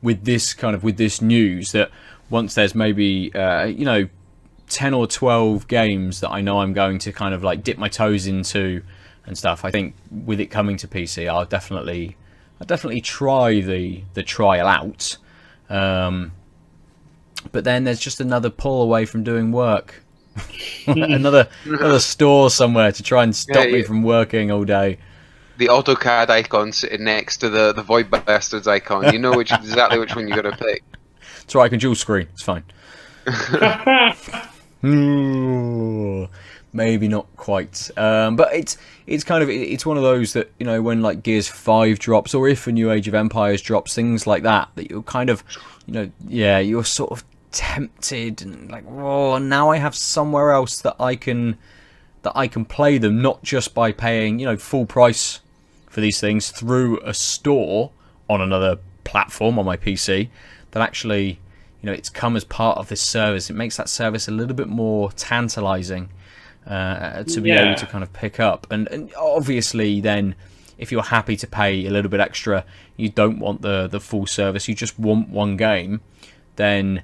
with this news that once there's maybe 10 or 12 games that I know I'm going to kind of dip my toes into and stuff, I think with it coming to PC, I'll definitely try the trial out. But then there's just another pull away from doing work. another store somewhere to try and stop me from working all day. The AutoCAD icon sitting next to the Void Bastards icon. You know exactly which one you got to pick. It's all right, I can dual screen. It's fine. Maybe not quite. But it's kind of it's one of those that when Gears 5 drops, or if a New Age of Empires drops, things like that you're kind of you're sort of tempted and now I have somewhere else that I can play them, not just by paying full price for these things through a store on another platform on my PC. That actually it's come as part of this service. It makes that service a little bit more tantalizing to be able to kind of pick up. And obviously then if you're happy to pay a little bit extra, you don't want the full service, you just want one game, then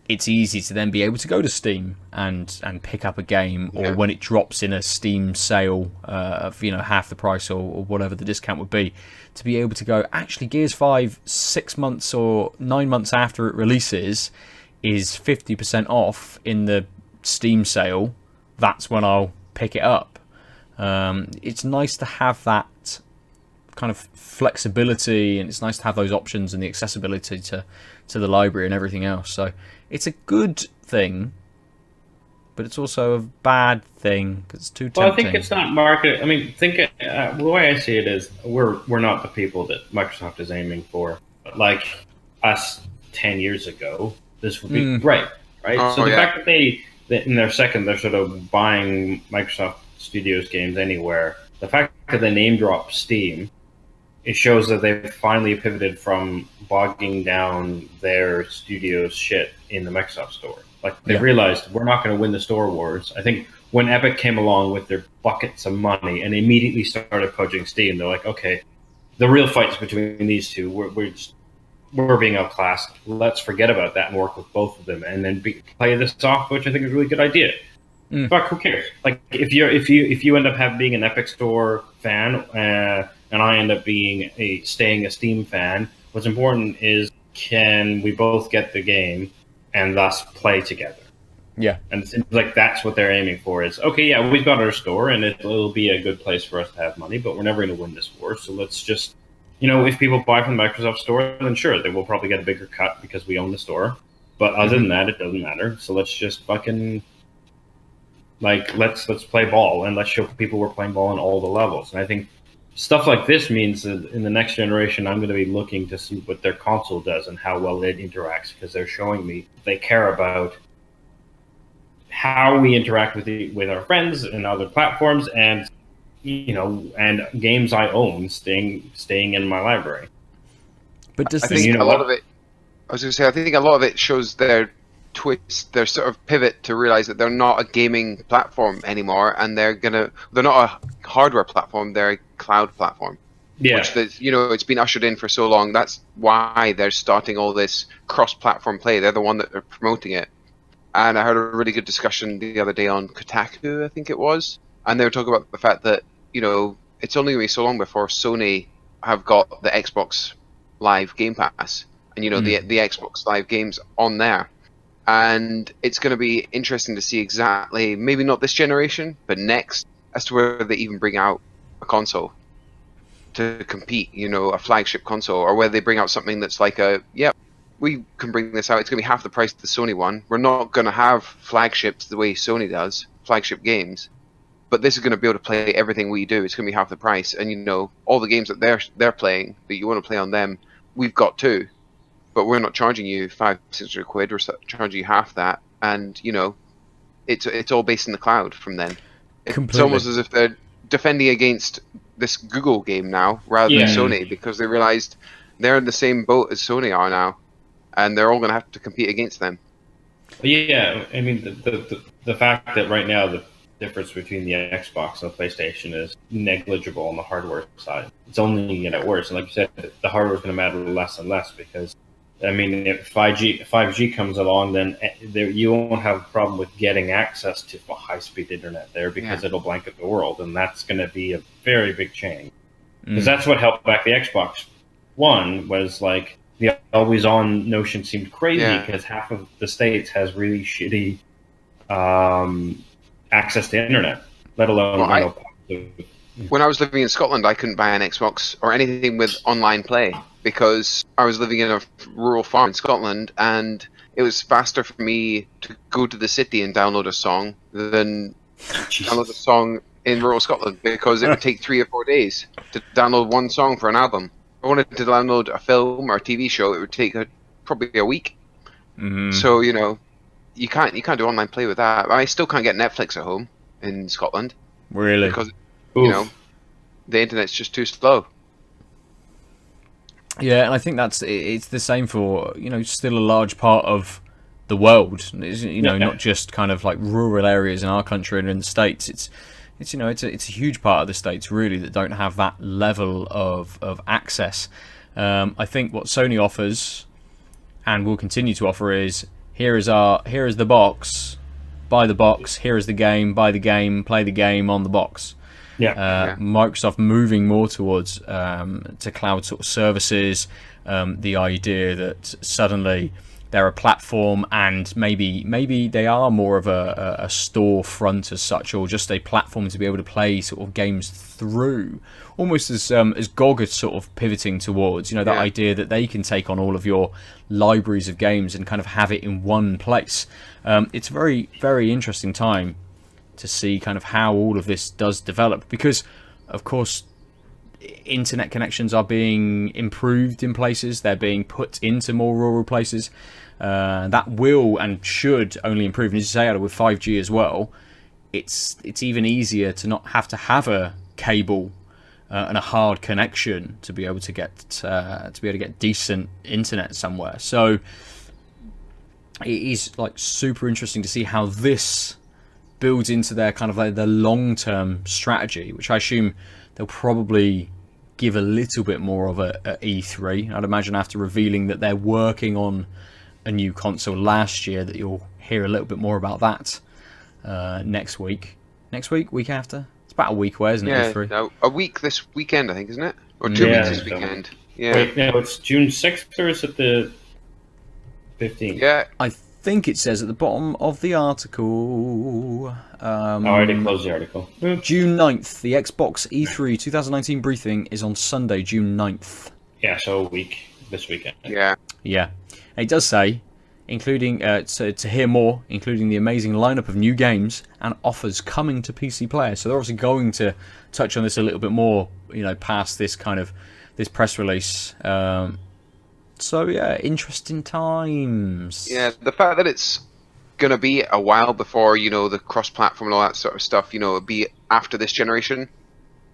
it's easy to then be able to go to Steam and pick up a game, or when it drops in a Steam sale of half the price or whatever the discount would be, to be able to go, actually Gears 5 6 months or 9 months after it releases is 50% off in the Steam sale. That's when I'll pick it up. It's nice to have that kind of flexibility, and it's nice to have those options and the accessibility to the library and everything else. So it's a good thing, but it's also a bad thing because it's too tempting. Well, I think it's not market. I mean, the way I see it is we're not the people that Microsoft is aiming for. Like us 10 years ago, this would be great, right? Oh, so the fact that in their second they're sort of buying Microsoft Studios games anywhere, the fact that they name drop Steam, it shows that they've finally pivoted from bogging down their studio's shit in the Microsoft store. They realized we're not going to win the store wars. I think when Epic came along with their buckets of money and immediately started poaching Steam, they're like, okay, the real fight's between these two. We're being outclassed. Let's forget about that and work with both of them, and then play this off, which I think is a really good idea. Fuck, who cares? Like if you end up being an Epic Store fan, and I end up staying a Steam fan, what's important is, can we both get the game and thus play together? Yeah. And it seems like that's what they're aiming for. Is okay, yeah, we've got our store, and it'll be a good place for us to have money, but we're never going to win this war. So let's just, if people buy from the Microsoft Store, then sure, they will probably get a bigger cut because we own the store. But other than that, it doesn't matter. So let's just fucking let's play ball, and let's show people we're playing ball on all the levels. And I think stuff like this means that in the next generation, I'm going to be looking to see what their console does and how well it interacts, because they're showing me they care about how we interact with our friends and other platforms, and and games I own staying in my library. But does I this, think a lot of it, I was going to say, I think a lot of it shows their twist, their sort of pivot to realize that they're not a gaming platform anymore, and they're not a hardware platform, they're a cloud platform. Yeah. Which it's been ushered in for so long. That's why they're starting all this cross-platform play. They're the one that are promoting it. And I heard a really good discussion the other day on Kotaku, I think it was, and they were talking about the fact that it's only going to be so long before Sony have got the Xbox Live Game Pass, and the Xbox Live games on there. And it's going to be interesting to see exactly, maybe not this generation, but next, as to whether they even bring out a console to compete, a flagship console, or whether they bring out something that's like we can bring this out, it's going to be half the price of the Sony one. We're not going to have flagships the way Sony does, flagship games, but this is going to be able to play everything we do. It's going to be half the price, and all the games that they're playing that you want to play on them, we've got too. But we're not charging you £500-600. We're charging you half that, and it's all based in the cloud from then. Completely. It's almost as if they're defending against this Google game now rather than Sony, because they realized they're in the same boat as Sony are now, and they're all going to have to compete against them. Yeah, I mean the fact that right now the difference between the Xbox and the PlayStation is negligible on the hardware side. It's only going to get worse, and like you said, the hardware is going to matter less and less, because if 5G comes along, then you won't have a problem with getting access to high-speed internet there, because it'll blanket the world, and that's going to be a very big change. Because that's what held back the Xbox One, was like the always-on notion seemed crazy, because half of the States has really shitty access to internet, let alone when I was living in Scotland, I couldn't buy an Xbox or anything with online play, because I was living in a rural farm in Scotland, and it was faster for me to go to the city and download a song than download a song in rural Scotland, because it would take 3 or 4 days to download one song for an album. If I wanted to download a film or a TV show, it would take probably a week. Mm-hmm. So you can't do online play with that. I still can't get Netflix at home in Scotland. Really? Because the internet's just too slow. Yeah, and I think it's the same for still a large part of the world. Not just kind of like rural areas in our country and in the States. It's a huge part of the States really that don't have that level of access. I think what Sony offers and will continue to offer is here is the box, buy the box. Here is the game, buy the game, play the game on the box. Microsoft moving more towards to cloud sort of services, the idea that suddenly they're a platform, and maybe they are more of a storefront as such, or just a platform to be able to play sort of games through, almost as GOG is sort of pivoting towards, that idea that they can take on all of your libraries of games and kind of have it in one place. It's a very, very interesting time to see kind of how all of this does develop, because of course internet connections are being improved in places, they're being put into more rural places, that will and should only improve. And as you say, Aadil, with 5G as well, it's even easier to not have to have a cable and a hard connection to be able to get decent internet somewhere. So it is like super interesting to see how this builds into their kind of like their long-term strategy, which I assume they'll probably give a little bit more of a E3. I'd imagine after revealing that they're working on a new console last year, that you'll hear a little bit more about that next week. Next week? Week after? It's about a week away, isn't it? Yeah, E3? no, a week this weekend, I think, isn't it? Or 2 weeks this weekend. Yeah. Wait, no, it's June 6th or is it the 15th? Yeah. I think it says at the bottom of the article. I already closed the article. June 9th. The Xbox E3 2019 briefing is on Sunday, June 9th. Yeah, so a week this weekend. Yeah. Yeah. It does say, including to hear more, including the amazing lineup of new games and offers coming to PC players. So they're obviously going to touch on this a little bit more, past this this press release. So yeah, interesting times. Yeah, the fact that it's gonna be a while before the cross-platform and all that sort of stuff, it'll be after this generation,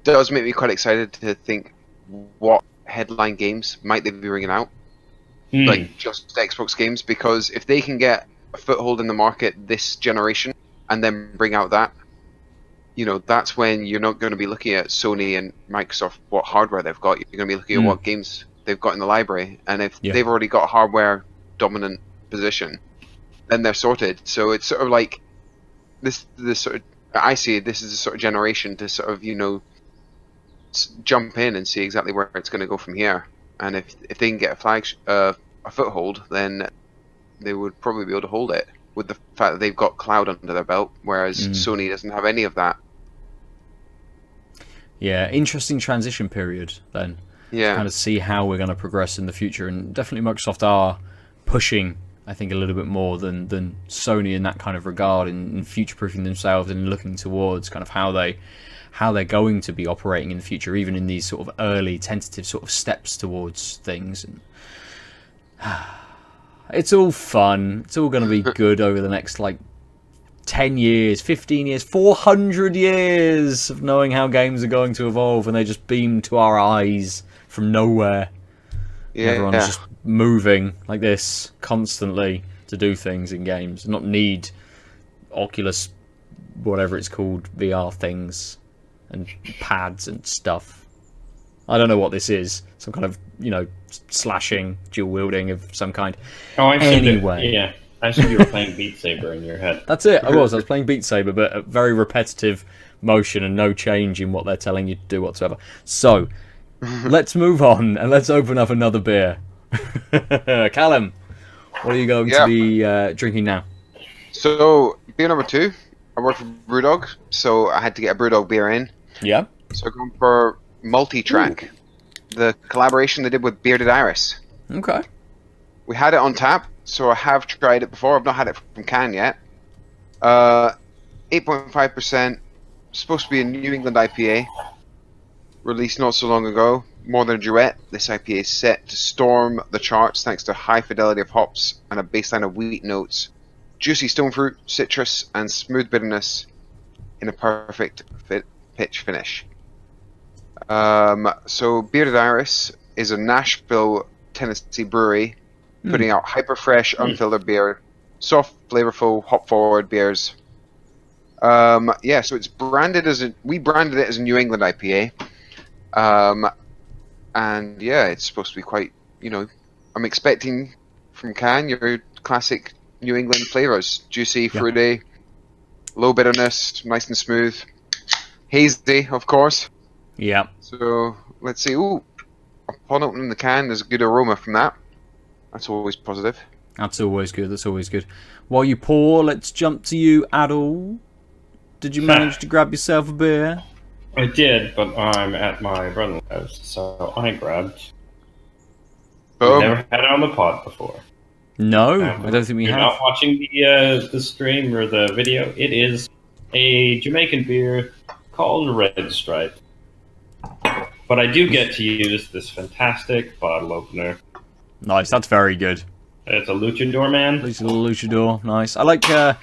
does make me quite excited to think what headline games might they be bringing out, like just Xbox games, because if they can get a foothold in the market this generation and then bring out that, that's when you're not going to be looking at Sony and Microsoft what hardware they've got. You're going to be looking at what games they've got in the library, and if they've already got a hardware dominant position, then they're sorted. So it's sort of like this sort of, I see this is the sort of generation to sort of jump in and see exactly where it's going to go from here. And if they can get a foothold, then they would probably be able to hold it with the fact that they've got cloud under their belt, whereas Sony doesn't have any of that. Yeah, interesting transition period then. Yeah. Kind of see how we're going to progress in the future, and definitely Microsoft are pushing, I think, a little bit more than Sony in that kind of regard, in future-proofing themselves and looking towards kind of how they're going to be operating in the future, even in these sort of early tentative sort of steps towards things. And it's all fun. It's all going to be good over the next 10 years, 15 years, 400 years of knowing how games are going to evolve, and they just beam to our eyes from nowhere. Yeah. Everyone's just moving like this constantly to do things in games, not need Oculus, whatever it's called, VR things and pads and stuff. I don't know what this is. Some kind of, slashing, dual wielding of some kind. Oh, I see. Anyway. Yeah. I assumed you were playing Beat Saber in your head. That's it. I was playing Beat Saber, but a very repetitive motion and no change in what they're telling you to do whatsoever. So, let's move on and let's open up another beer. Callum, what are you going to be drinking now? So, beer number 2. I work for Brewdog, so I had to get a Brewdog beer in. Yeah. So I've gone for Multitrack, the collaboration they did with Bearded Iris. Okay. We had it on tap, so I have tried it before. I've not had it from can yet. 8.5%, supposed to be a New England IPA, released not so long ago. More than a duet, this IPA is set to storm the charts thanks to high fidelity of hops and a baseline of wheat notes, juicy stone fruit, citrus, and smooth bitterness in a perfect pitch finish. So Bearded Iris is a Nashville, Tennessee brewery putting out hyper fresh, unfiltered beer, soft, flavorful, hop forward beers. So it's branded we branded it as a New England IPA. And yeah, it's supposed to be quite, I'm expecting from can your classic New England flavors: juicy, fruity, low bitterness, nice and smooth, hazy, of course. Yeah. So let's see. Ooh, upon opening the can, there's a good aroma from that. That's always positive. That's always good. That's always good. While you pour, let's jump to you, Aadil. Did you manage to grab yourself a beer? I did, but I'm at my brother's house, so I grabbed. We've never had it on the pod before. No, I don't think we have. You're not watching the stream or the video. It is a Jamaican beer called Red Stripe. But I do get to use this fantastic bottle opener. Nice, that's very good. It's a Luchador, man. It's a little Luchador, nice. I like the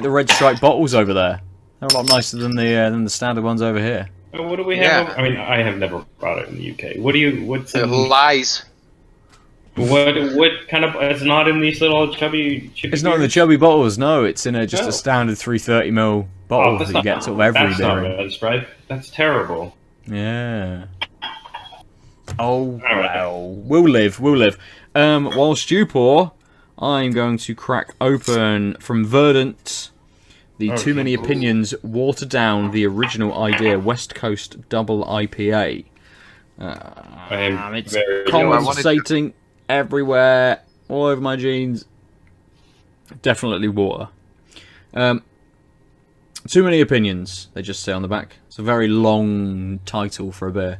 Red Stripe bottles over there. They're a lot nicer than the standard ones over here. What do we have? I mean, I have never brought it in the UK. What's in... Lies. What kind of... It's not in these little chubby It's not in the chubby bottles, no. It's in a standard 330ml bottle that you get sort of every That's beer not in. Red Stripe. That's terrible. Yeah. Oh, well. We'll live. Whilst you pour, I'm going to crack open from Verdant The Too Many Opinions watered down the original idea West Coast Double IPA. It's condensating everywhere, all over my jeans. Definitely water. Too Many Opinions, they just say on the back. It's a very long title for a beer.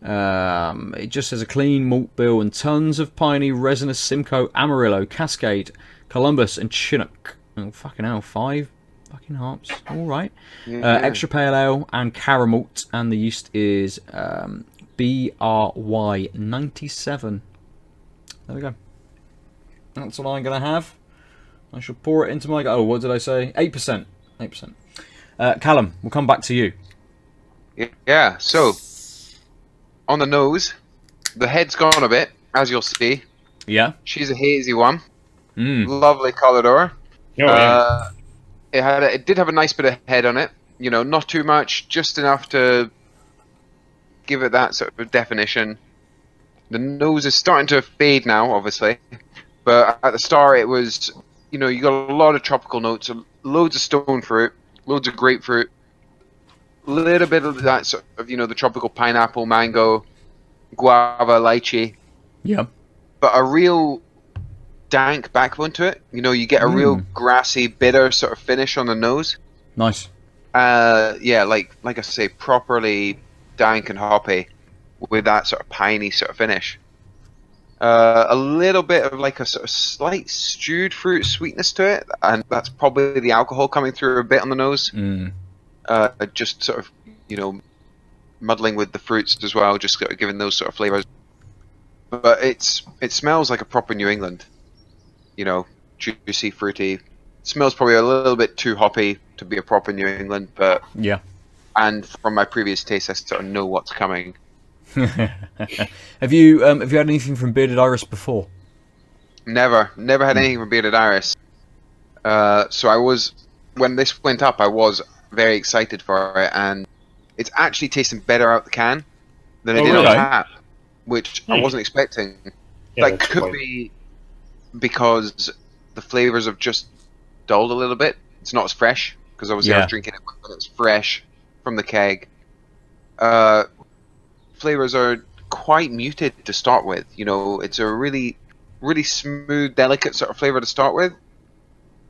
It just says a clean malt bill and tons of piney, resinous Simcoe, Amarillo, Cascade, Columbus, and Chinook. Oh, fucking hell, 5 fucking hops. All right. Extra pale ale and caramalt, and the yeast is BRY 97. There we go. That's what I'm gonna have. I shall pour it into my. Oh, what did I say? 8%. 8%. Callum, we'll come back to you. Yeah. So on the nose, the head's gone a bit, as you'll see. Yeah. She's a hazy one. Mm. Lovely colour. Yeah. It did have a nice bit of head on it. You know, not too much, just enough to give it that sort of definition. The nose is starting to fade now, obviously, but at the start it was, you know, you got a lot of tropical notes, loads of stone fruit, loads of grapefruit, a little bit of that sort of, you know, the tropical pineapple, mango, guava, lychee. Yeah. But a real dank backbone to it. You know, you get a real grassy, bitter sort of finish on the nose. Nice. Yeah, like I say, properly dank and hoppy with that sort of piney sort of finish. A little bit of like a sort of slight stewed fruit sweetness to it, and that's probably the alcohol coming through a bit on the nose. Just sort of, you know, muddling with the fruits as well, just sort of giving those sort of flavors. But it smells like a proper New England. You know, juicy, fruity. It smells probably a little bit too hoppy to be a proper New England, but yeah. And from my previous taste, I sort of know what's coming. Have you had anything from Bearded Iris before? Never had anything from Bearded Iris. So I was, when this went up, I was very excited for it, and it's actually tasting better out the can than it did on tap, which I wasn't expecting. Yeah, that could be because the flavors have just dulled a little bit. It's not as fresh, because obviously I was drinking it when it's fresh from the keg. Flavors are quite muted to start with. You know, it's a really, really smooth, delicate sort of flavor to start with,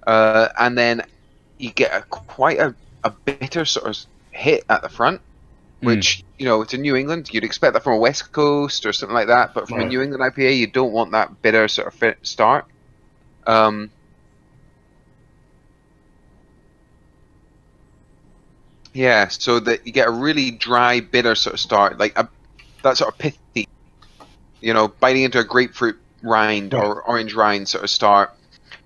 and then you get quite a bitter sort of hit at the front, which you know, it's in New England. You'd expect that from a West Coast or something like that, but from a New England IPA, you don't want that bitter sort of start. Yeah, so that you get a really dry, bitter sort of start, like that sort of pithy, you know, biting into a grapefruit rind or orange rind sort of start,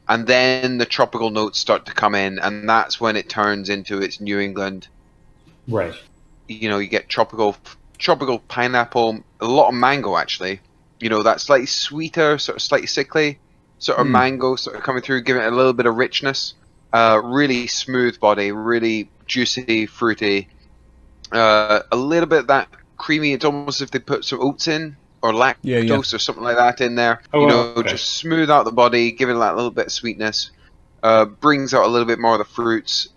and then the tropical notes start to come in, and that's when it turns into its New England. Right. You know, you get tropical pineapple, a lot of mango actually. You know, that slightly sweeter, sort of slightly sickly, sort of mango sort of coming through, giving it a little bit of richness. Really smooth body, really juicy, fruity. A little bit of that creamy. It's almost as if they put some oats in, or lactose or something like that in there. Just smooth out the body, give it that little bit of sweetness. Brings out a little bit more of the fruits.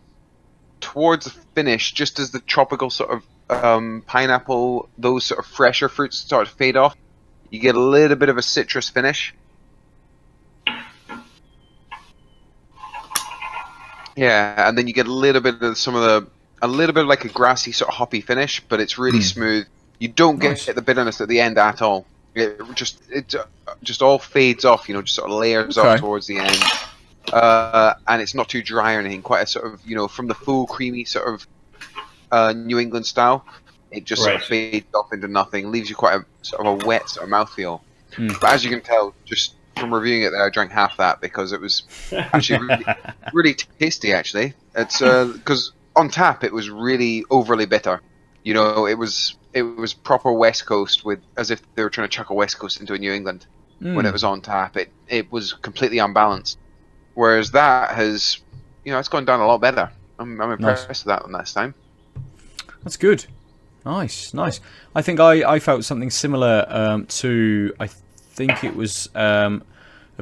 Towards the finish, just as the tropical sort of pineapple, those sort of fresher fruits start to fade off, you get a little bit of a citrus finish. Yeah, and then you get a little bit of a little bit of like a grassy sort of hoppy finish, but it's really smooth. You don't get the bitterness at the end at all. It just all fades off, you know, just sort of layers off towards the end. And it's not too dry or anything. Quite a sort of, you know, from the full creamy sort of New England style, it just sort of fades off into nothing, leaves you quite a sort of a wet sort of mouthfeel. But as you can tell, just from reviewing it there, I drank half that because it was actually really, really tasty. Actually, it's because on tap it was really overly bitter. You know, it was proper West Coast, with as if they were trying to chuck a West Coast into a New England. When it was on tap, it was completely unbalanced. Whereas that has, you know, it's gone down a lot better. I'm impressed with that one this time. That's good. Nice. I think I felt something similar to, I think it was a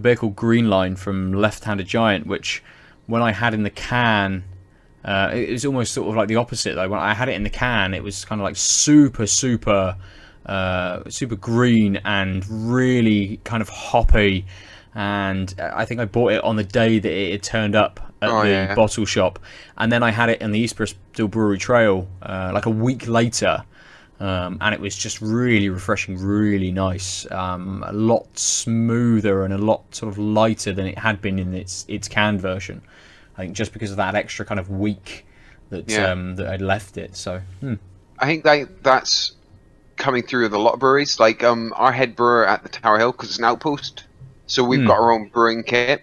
beer called Green Line from Left Handed Giant, which when I had in the can, It was almost sort of like the opposite though. When I had it in the can, it was kind of like super green and really kind of hoppy. And I think I bought it on the day that it had turned up at the bottle shop, and then I had it in the East Bristol Brewery Trail like a week later. And it was just really refreshing, really nice. A lot smoother and a lot sort of lighter than it had been in its canned version. I think just because of that extra kind of week that that I'd left it. So I think that's coming through with a lot of breweries. Like our head brewer at the Tower Hill, because it's an outpost, so we've got our own brewing kit.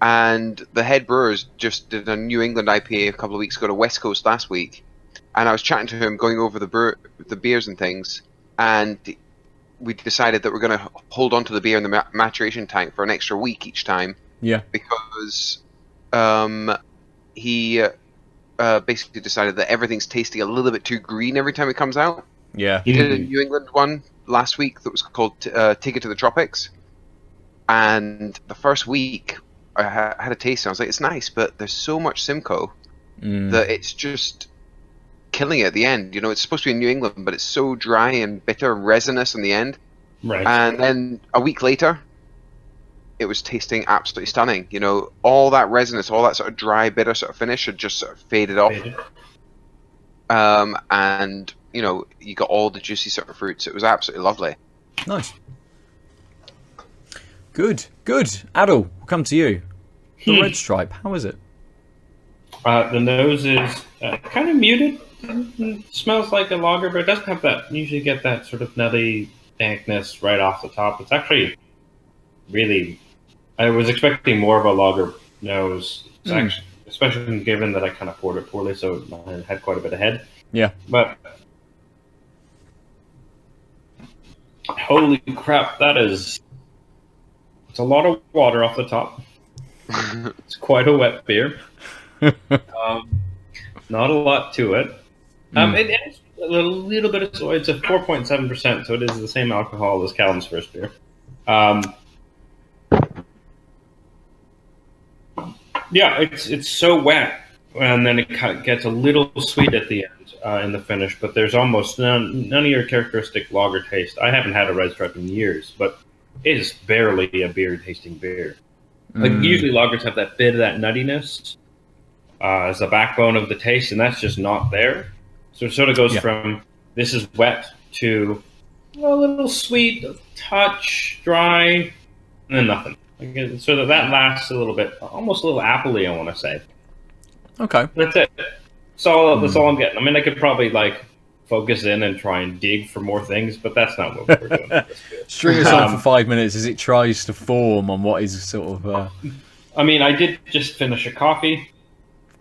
And the head brewers just did a New England IPA a couple of weeks ago to West Coast last week. And I was chatting to him, going over the beers and things, and we decided that we're going to hold on to the beer in the maturation tank for an extra week each time. Yeah. Because he basically decided that everything's tasting a little bit too green every time it comes out. Yeah. He did a New England one last week that was called Take It to the Tropics. And the first week, I had a taste, and I was like, it's nice, but there's so much Simcoe that it's just killing it at the end. You know, it's supposed to be in New England, but it's so dry and bitter, resinous in the end. Right. And then a week later, it was tasting absolutely stunning. You know, all that resinous, all that sort of dry, bitter sort of finish had just sort of faded off. And, you know, you got all the juicy sort of fruits. It was absolutely lovely. Nice. Good. Aadil, we'll come to you. The Red Stripe, how is it? The nose is kind of muted. Smells like a lager, but it doesn't have that. You usually get that sort of nutty dankness right off the top. It's actually really. I was expecting more of a lager nose, actually, especially given that I kind of poured it poorly, so it had quite a bit of head. Yeah. But holy crap, that is. It's a lot of water off the top. It's quite a wet beer. Not a lot to it. It is a little bit of soy. It's a 4.7%, so it is the same alcohol as Callum's first beer. Yeah, it's so wet, and then it gets a little sweet at the end in the finish. But there's almost none of your characteristic lager taste. I haven't had a Red Stripe in years, but it is barely a beer tasting beer. Like usually lagers have that bit of that nuttiness as the backbone of the taste, and that's just not there. So it sort of goes from this is wet to a little sweet, a touch dry, and then nothing. So that lasts a little bit, almost a little appley, I want to say. Okay. That's it. That's all I'm getting. I mean, I could probably focus in and try and dig for more things, but that's not what we're doing. String us on for 5 minutes as it tries to form on what is sort of... I mean, I did just finish a coffee.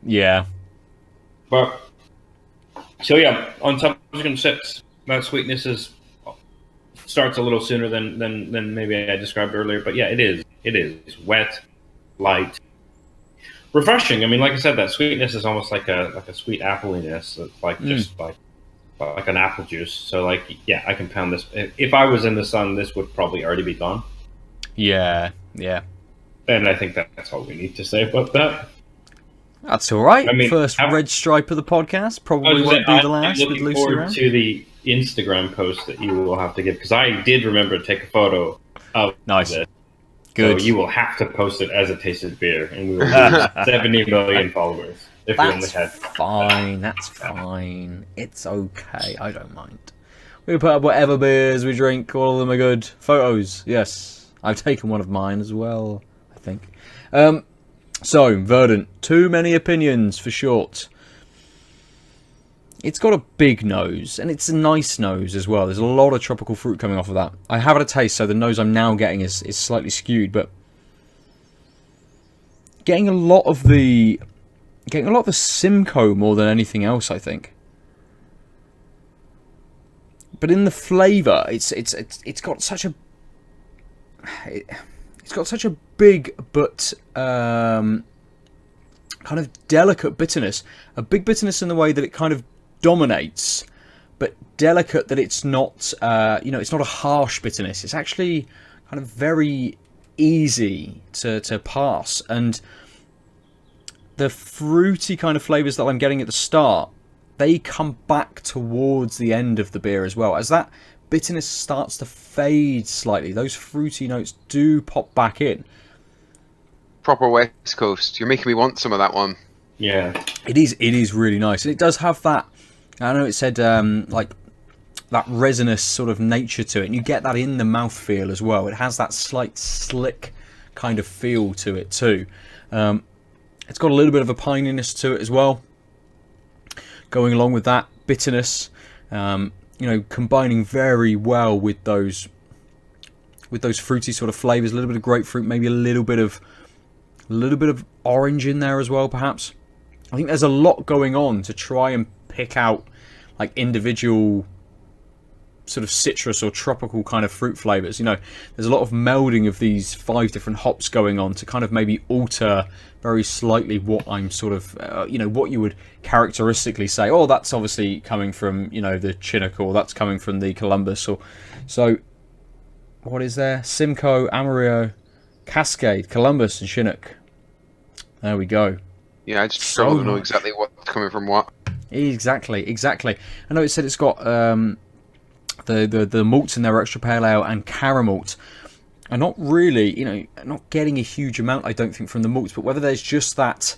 Yeah. But, so yeah, on subsequent sips, that sweetness starts a little sooner than maybe I described earlier, but yeah, it is. It's wet, light, refreshing. I mean, like I said, that sweetness is almost like a sweet appliness. It's just like an apple juice. So yeah, I can pound this. If I was in the sun, this would probably already be gone. Yeah. And I think that's all we need to say about that. That's all right. I mean, first Red Stripe of the podcast. Probably won't be the last with Lucy Lucy forward around. to the Instagram post that you will have to give, because I did remember to take a photo of this. Good. So you will have to post it as a tasted beer, and we will lose 70 million followers if we only had. Fine. That's fine. It's okay. I don't mind. We put up whatever beers we drink. All of them are good. Photos. Yes. I've taken one of mine as well, I think. So, Verdant. Too many opinions for short. It's got a big nose, and it's a nice nose as well. There's a lot of tropical fruit coming off of that. I have had a taste, so the nose I'm now getting is slightly skewed, but getting a lot of the Simcoe more than anything else, I think. But in the flavour, it's got such a big but kind of delicate bitterness. A big bitterness in the way that it kind of dominates, but delicate that it's not it's not a harsh bitterness. It's actually kind of very easy to pass, and the fruity kind of flavors that I'm getting at the start, they come back towards the end of the beer as well. As that bitterness starts to fade slightly, those fruity notes do pop back in. Proper West Coast. You're making me want some of that one. Yeah. It is really nice. And it does have that, I know it said like that resinous sort of nature to it, and you get that in the mouthfeel as well. It has that slight slick kind of feel to it too. It's got a little bit of a pininess to it as well, going along with that bitterness, combining very well with those fruity sort of flavors. A little bit of grapefruit, maybe a little bit of orange in there as well, perhaps. I think there's a lot going on to try and pick out like individual sort of citrus or tropical kind of fruit flavors. There's a lot of melding of these 5 different hops going on to kind of maybe alter very slightly what I'm sort of, what you would characteristically say, oh, that's obviously coming from, the Chinook, or that's coming from the Columbus. So what is there? Simcoe, Amarillo, Cascade, Columbus, and Chinook. There we go. Yeah, I just struggle to know exactly what's coming from what. Exactly. I know it said it's got the malts in there, extra pale ale and caramalt. And not really, not getting a huge amount, I don't think, from the malts, but whether there's just that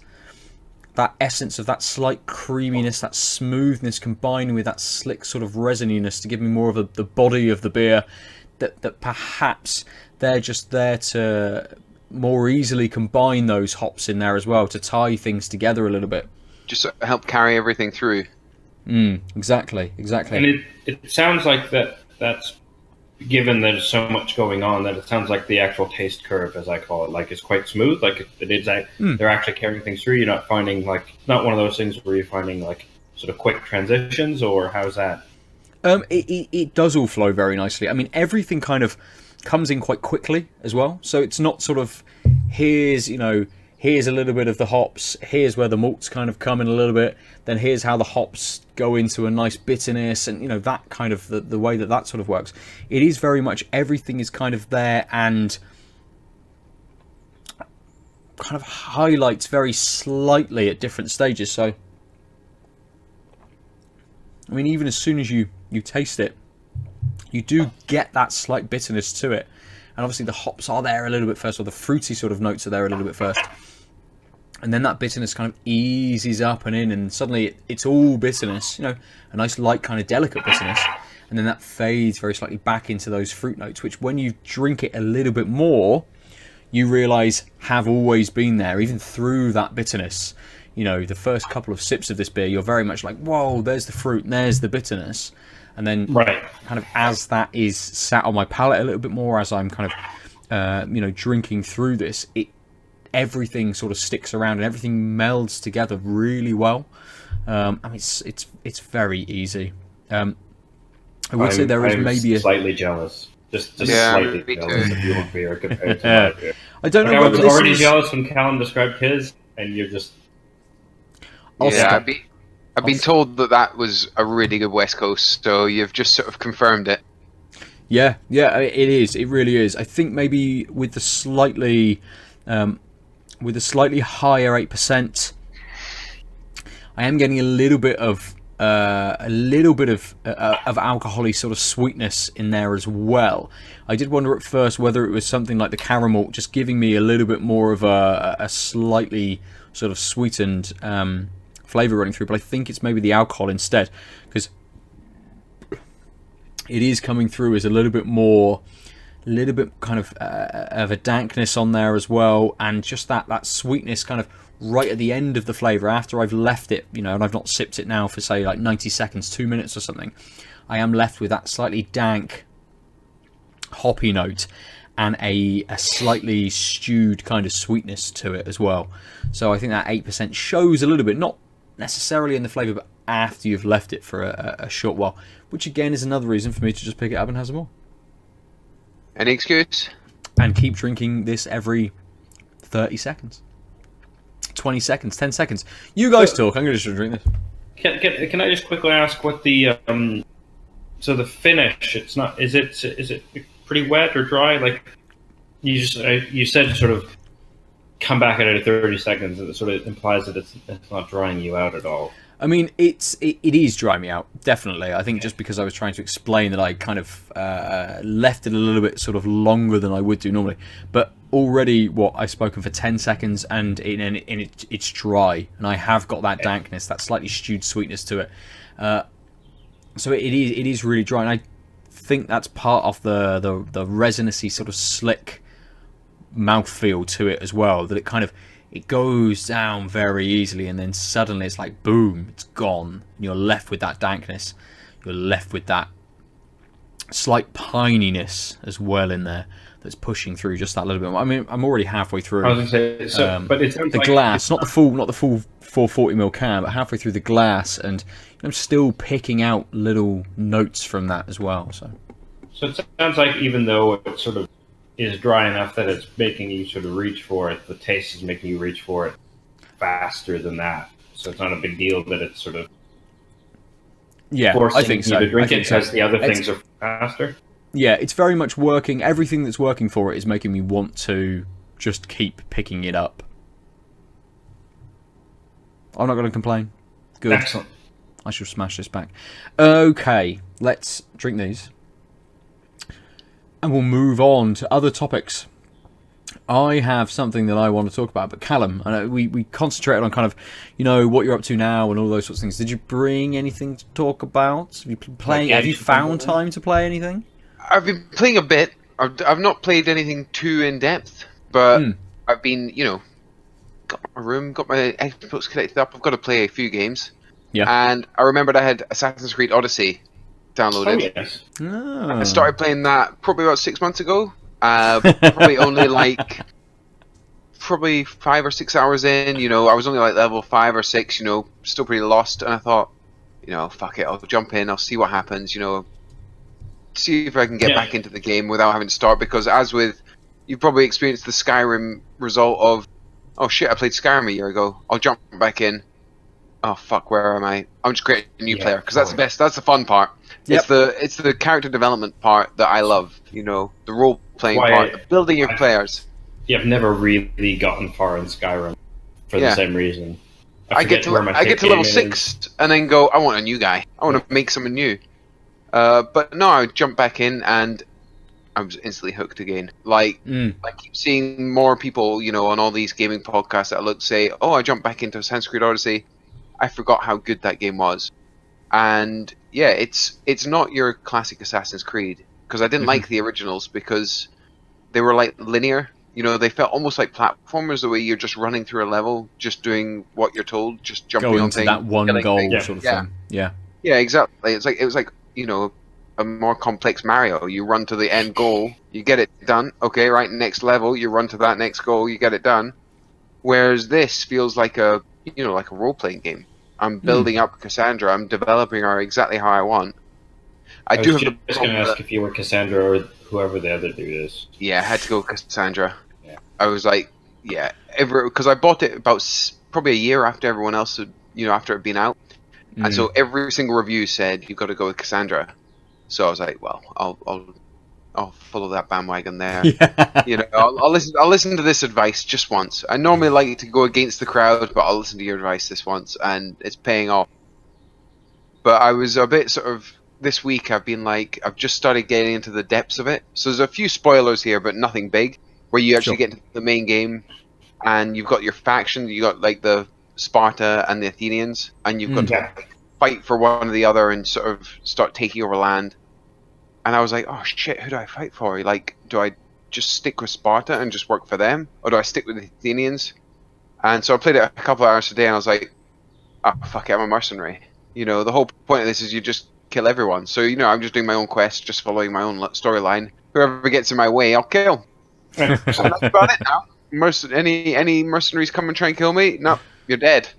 essence of that slight creaminess, that smoothness combined with that slick sort of resininess to give me more of the body of the beer, that perhaps they're just there to more easily combine those hops in there as well, to tie things together a little bit. Just help carry everything through. Exactly. And it sounds like that's, given there's so much going on, that it sounds like the actual taste curve, as I call it, like it's quite smooth. Like they're actually carrying things through. You're not finding not one of those things where you're finding like sort of quick transitions, or how's that? It does all flow very nicely. I mean, everything kind of comes in quite quickly as well. So it's not sort of here's a little bit of the hops, here's where the malts kind of come in a little bit, then here's how the hops go into a nice bitterness, and that kind of the way that sort of works. It is very much everything is kind of there and kind of highlights very slightly at different stages. So I mean, even as soon as you taste it, you do get that slight bitterness to it. And obviously the hops are there a little bit first, or the fruity sort of notes are there a little bit first. And then that bitterness kind of eases up and in, and suddenly it's all bitterness, a nice light kind of delicate bitterness. And then that fades very slightly back into those fruit notes, which when you drink it a little bit more, you realise have always been there, even through that bitterness. The first couple of sips of this beer, you're very much like, whoa, there's the fruit and there's the bitterness. And then kind of as that is sat on my palate a little bit more, as I'm kind of, drinking through this, everything sort of sticks around and everything melds together really well. I mean, it's very easy. I would say there is maybe slightly jealous. Just slightly jealous of your beer compared to my beer. I don't know. I was already jealous when Callum described his, and you're just. I've been told that was a really good West Coast, so you've just sort of confirmed it. Yeah, it is. It really is. I think maybe with the slightly higher 8%, I am getting a little bit of alcoholic sort of sweetness in there as well. I did wonder at first whether it was something like the caramel just giving me a little bit more of a slightly sort of sweetened flavour running through, but I think it's maybe the alcohol instead, because it is coming through as a little bit kind of a dankness on there as well, and just that sweetness kind of right at the end of the flavour after I've left it, and I've not sipped it now for say like 90 seconds, 2 minutes or something. I am left with that slightly dank hoppy note and a slightly stewed kind of sweetness to it as well. So I think that 8% shows a little bit, not necessarily in the flavour, but after you've left it for a short while, which again is another reason for me to just pick it up and have some more. Any excuse? And keep drinking this every 30 seconds. 20 seconds, 10 seconds. You guys talk, I'm going to just drink this. Can I just quickly ask what the so the finish, it's not, is it pretty wet or dry? Like you said sort of come back at it at 30 seconds, and it sort of implies that it's not drying you out at all. I mean, it is drying me out, definitely. I think just because I was trying to explain that I kind of left it a little bit sort of longer than I would do normally. But already, I've spoken for 10 seconds and it's dry. And I have got that dankness, that slightly stewed sweetness to it. So it is really dry. And I think that's part of the resinousy sort of slick mouthfeel to it as well. That it goes down very easily, and then suddenly it's like boom, it's gone. And you're left with that dankness. You're left with that slight pininess as well in there that's pushing through just that little bit. I mean, I'm already halfway through. I was going to say, but it sounds the like glass, not the full 440ml can, but halfway through the glass, and I'm still picking out little notes from that as well. So it sounds like even though it sort of is dry enough that it's making you sort of reach for it, the taste is making you reach for it faster than that. So it's not a big deal that it's sort of forcing I think so. you to drink it because so. the other things are faster. Yeah, it's very much working. Everything that's working for it is making me want to just keep picking it up. I'm not going to complain. Good. Excellent. I shall smash this back. Okay, let's drink these. And we'll move on to other topics. I have something that I want to talk about, but Callum, I know we concentrated on kind of, what you're up to now and all those sorts of things. Did you bring anything to talk about? Have you playing? Have you found time to play anything? I've been playing a bit. I've not played anything too in depth, but I've been, got my room, got my Xbox connected up. I've got to play a few games. Yeah. And I remembered I had Assassin's Creed Odyssey downloaded. Oh, yes. Oh. I started playing that probably about 6 months ago. Probably only probably 5 or 6 hours in. I was only like level 5 or 6. Still pretty lost. And I thought, fuck it, I'll jump in. I'll see what happens. See if I can get back into the game without having to start. Because as with, you've probably experienced the Skyrim result of, oh shit, I played Skyrim a year ago. I'll jump back in. Oh fuck, where am I? I'm just creating a new player because that's the best. That's the fun part. Yep. It's the character development part that I love. The role playing part, the building your players. Yeah, I've never really gotten far in Skyrim for the same reason. I get to level 6 and then go, I want a new guy. I want to make something new. But no, I jumped back in and I was instantly hooked again. I keep seeing more people, on all these gaming podcasts that say, oh, I jumped back into Assassin's Creed Odyssey. I forgot how good that game was. And yeah, it's not your classic Assassin's Creed, because I didn't like the originals because they were like linear. They felt almost like platformers, the way you're just running through a level, just doing what you're told, just jumping Going on to things. that one goal sort of thing. Yeah. Yeah, exactly. It was like a more complex Mario. You run to the end goal, you get it done. Okay, right, next level, you run to that next goal, you get it done. Whereas this feels like a role playing game. I'm building up Cassandra. I'm developing her exactly how I want. I was just going to ask if you were Cassandra or whoever the other dude is. Yeah, I had to go Cassandra. Yeah. I was like, because I bought it about probably a year after everyone else had, after it had been out. And so every single review said, you've got to go with Cassandra. So I was like, well, I'll follow that bandwagon there. Yeah. I'll listen to this advice just once. I normally like to go against the crowd, but I'll listen to your advice this once, and it's paying off. But I was a bit sort of, this week I've been I've just started getting into the depths of it. So there's a few spoilers here, but nothing big, where you actually get into the main game, and you've got your faction. You got the Sparta and the Athenians, and you've got to fight for one or the other and sort of start taking over land. And I was like, oh shit, who do I fight for? Do I just stick with Sparta and just work for them? Or do I stick with the Athenians? And so I played it a couple of hours a day and I was like, oh fuck it, I'm a mercenary. The whole point of this is you just kill everyone. So, I'm just doing my own quest, just following my own storyline. Whoever gets in my way, I'll kill. So that's about it now. Any mercenaries come and try and kill me? No, you're dead.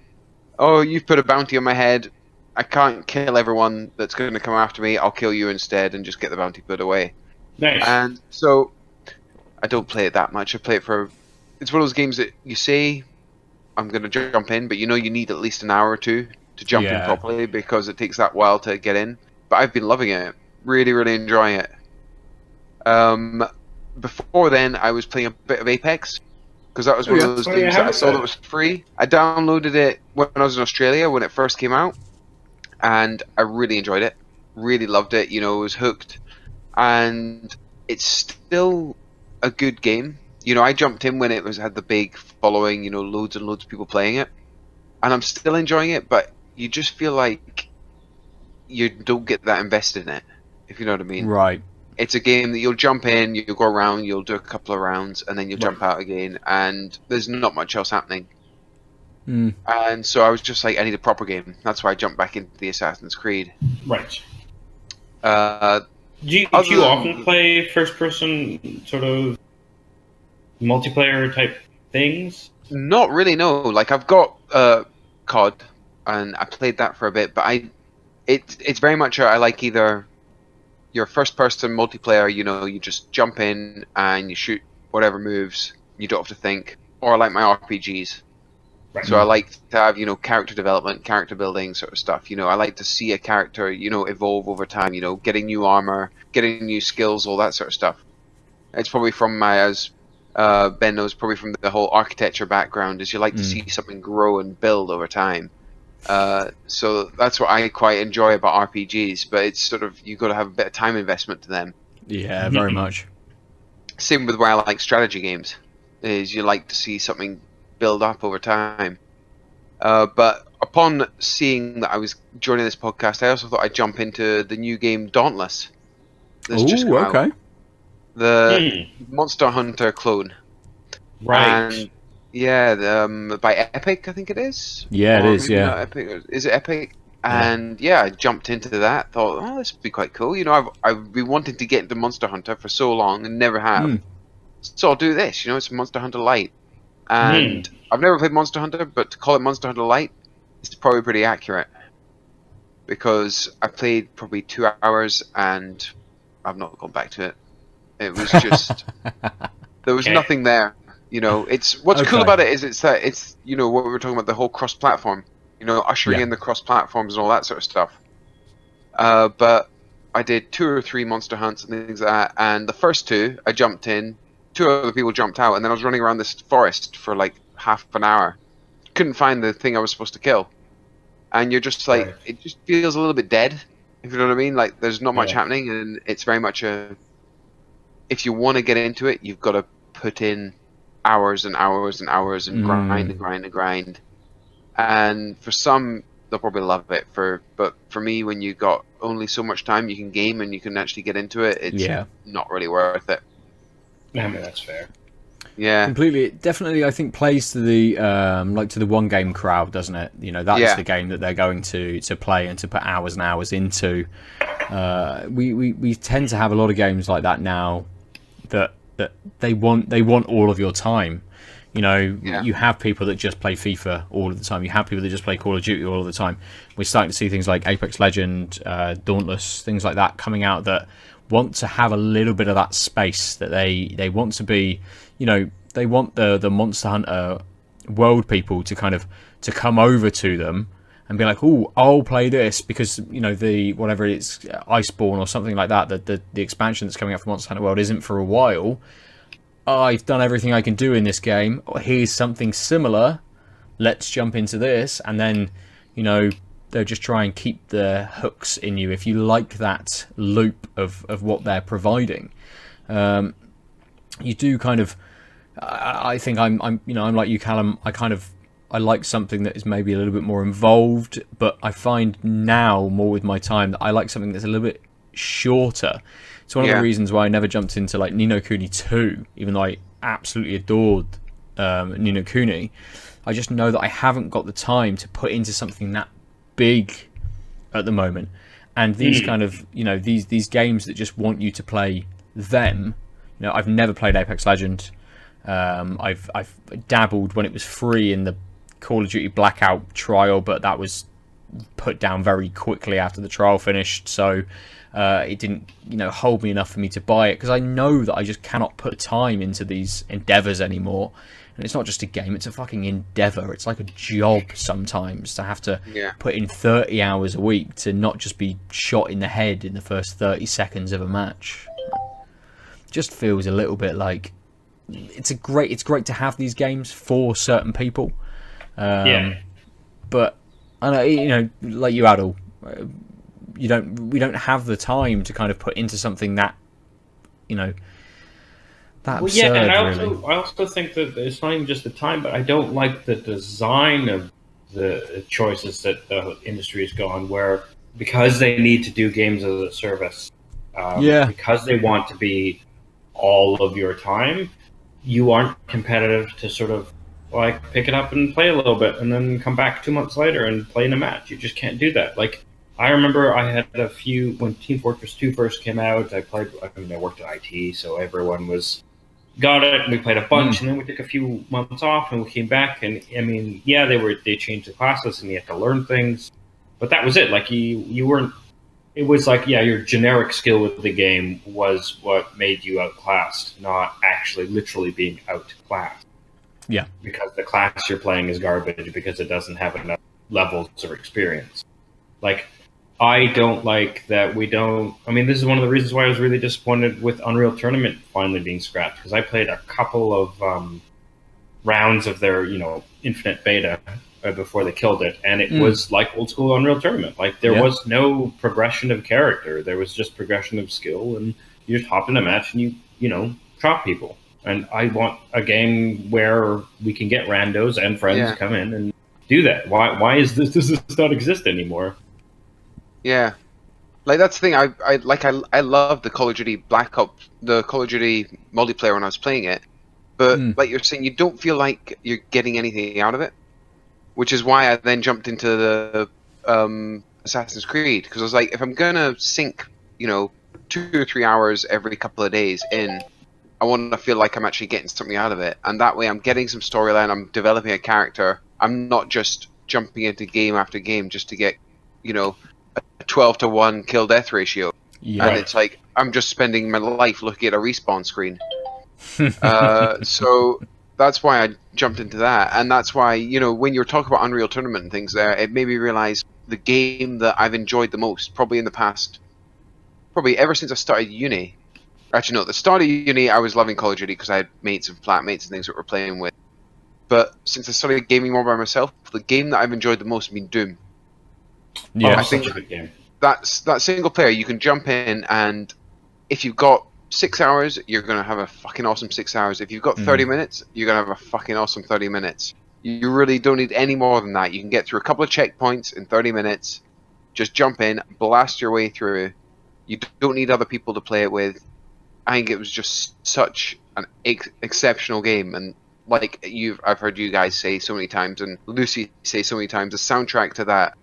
Oh, you've put a bounty on my head. I can't kill everyone that's going to come after me. I'll kill you instead and just get the bounty put away. Nice. And so I don't play it that much. I play it for... It's one of those games that you say, I'm going to jump in, but you need at least an hour or two to jump in properly because it takes that while to get in. But I've been loving it. Really, really enjoying it. Before then, I was playing a bit of Apex. because that was one of those games that I saw that was free. I downloaded it when I was in Australia when it first came out, and I really enjoyed it. Really loved it. You know, I was hooked, and it's still a good game. You know, I jumped in when it had the big following. You know, loads and loads of people playing it, and I'm still enjoying it. But you just feel like you don't get that invested in it, if you know what I mean. Right. It's a game that you'll jump in, you'll go around, you'll do a couple of rounds, and then you'll jump out again, and there's not much else happening. And so I was just like, I need a proper game. That's why I jumped back into the Assassin's Creed. Right. Uh, do you often play first-person sort of multiplayer type things? Not really, no. Like, I've got COD, and I played that for a bit, but it's very much I like either your first-person multiplayer, you know, you just jump in and you shoot whatever moves, you don't have to think, or I like my RPGs. Right. So I like to have, you know, character development, character building sort of stuff. You know, I like to see a character, you know, evolve over time, you know, getting new armor, getting new skills, all that sort of stuff. It's probably from my, as Ben knows, probably from the whole architecture background, is you like to see something grow and build over time. So that's what I quite enjoy about RPGs, but it's sort of, you got to have a bit of time investment to them. Yeah, very much. Same with why I like strategy games, is you like to see something build up over time. But upon seeing that I was joining this podcast, I also thought I'd jump into the new game Dauntless. Oh, okay. The Monster Hunter clone. Right. And yeah, by Epic, I think it is. Yeah, it is. Yeah. Epic. Is it Epic? And yeah, I jumped into that. Thought, oh, this would be quite cool. You know, I've been wanting to get into Monster Hunter for so long and never have. So I'll do this. You know, it's Monster Hunter Lite. And I've never played Monster Hunter, but to call it Monster Hunter Lite is probably pretty accurate. Because I played probably 2 hours and I've not gone back to it. It was just there was nothing there. You know, it's what's cool about it is it's you know what we were talking about, the whole cross-platform. You know, ushering in the cross-platforms and all that sort of stuff. But I did 2 or 3 monster hunts and things like that, and the first 2 I jumped in. 2 other people jumped out, and then I was running around this forest for like half an hour. Couldn't find the thing I was supposed to kill. And you're just like, it just feels a little bit dead, if you know what I mean. Like, there's not much happening, and it's very much if you want to get into it, you've got to put in hours and hours and hours and grind and grind and grind. And for some, they'll probably love it. But for me, when you got only so much time you can game and you can actually get into it, it's not really worth it. I mean, that's fair. Yeah, completely. It definitely, I think, plays to the like to the one game crowd, doesn't it? You know, that's the game that they're going to play and to put hours and hours into. We tend to have a lot of games like that now that they want all of your time. You know, you have people that just play FIFA all of the time. You have people that just play Call of Duty all of the time. We're starting to see things like Apex Legend, Dauntless, things like that coming out that want to have a little bit of that space, that they want to be, you know, they want the Monster Hunter world people to kind of to come over to them and be like, oh, I'll play this because, you know, the whatever it's Iceborne or something like that, the expansion that's coming out for Monster Hunter World isn't for a while. I've done everything I can do in this game. Here's something similar. Let's jump into this, and then, you know, they'll just try and keep the hooks in you if you like that loop of what they're providing. You do kind of, I think I'm you know, I'm like you, Callum. I like something that is maybe a little bit more involved, but I find now more with my time that I like something that's a little bit shorter. It's one of the reasons why I never jumped into like Ni no Kuni 2, even though I absolutely adored Ni no Kuni. I just know that I haven't got the time to put into something that big at the moment, and these kind of, you know, these games that just want you to play them. You know, I've never played Apex Legend. I've dabbled when it was free in the Call of Duty Blackout trial, but that was put down very quickly after the trial finished, so it didn't, you know, hold me enough for me to buy it, because I know that I just cannot put time into these endeavors anymore. And it's not just a game, it's a fucking endeavor. It's like a job sometimes to have to put in 30 hours a week to not just be shot in the head in the first 30 seconds of a match. Just feels a little bit like it's great to have these games for certain people. But I know, you know, like you, Aadil, we don't have the time to kind of put into something that, you know, that absurd, and really. I also think that it's not even just the time, but I don't like the design of the choices that the industry has gone, where because they need to do games as a service, because they want to be all of your time, you aren't competitive to sort of like pick it up and play a little bit and then come back 2 months later and play in a match. You just can't do that. Like, I remember I had a few when Team Fortress 2 first came out. I worked at IT, so everyone got it, and we played a bunch, and then we took a few months off, and we came back, and I mean, yeah, they changed the classes, and you had to learn things, but that was it. Like, you weren't. It was like, yeah, your generic skill with the game was what made you outclassed, not actually literally being outclassed. Yeah, because the class you're playing is garbage because it doesn't have enough levels of experience. Like, I don't like that we don't. I mean, this is one of the reasons why I was really disappointed with Unreal Tournament finally being scrapped, because I played a couple of rounds of their, you know, infinite beta before they killed it, and it was like old school Unreal Tournament. Like, there was no progression of character; there was just progression of skill, and you just hop in a match and you know, drop people. And I want a game where we can get randos and friends come in and do that. Why does this not exist anymore? Yeah, like that's the thing. I love the Call of Duty Black Ops, the Call of Duty multiplayer when I was playing it, but like you're saying, you don't feel like you're getting anything out of it, which is why I then jumped into the Assassin's Creed, because I was like, if I'm gonna sink, you know, 2 or 3 hours every couple of days in, I want to feel like I'm actually getting something out of it, and that way I'm getting some storyline. I'm developing a character. I'm not just jumping into game after game just to get, you know, a 12-to-1 kill death ratio. Yeah. And it's like I'm just spending my life looking at a respawn screen. So that's why I jumped into that, and that's why, you know, when you're talking about Unreal Tournament and things there, it made me realize the game that I've enjoyed the most, probably in the past, probably ever since I started uni. Actually, no, at the start of uni, I was loving Call of Duty because I had mates and flatmates and things that we're playing with. But since I started gaming more by myself, the game that I've enjoyed the most has been Doom. Yeah, I think such a good game. That's that single player. You can jump in, and if you've got 6 hours, you're gonna have a fucking awesome 6 hours. If you've got 30 minutes, you're gonna have a fucking awesome 30 minutes. You really don't need any more than that. You can get through a couple of checkpoints in 30 minutes. Just jump in, blast your way through. You don't need other people to play it with. I think it was just such an exceptional game, and like I've heard you guys say so many times, and Lucy say so many times, the soundtrack to that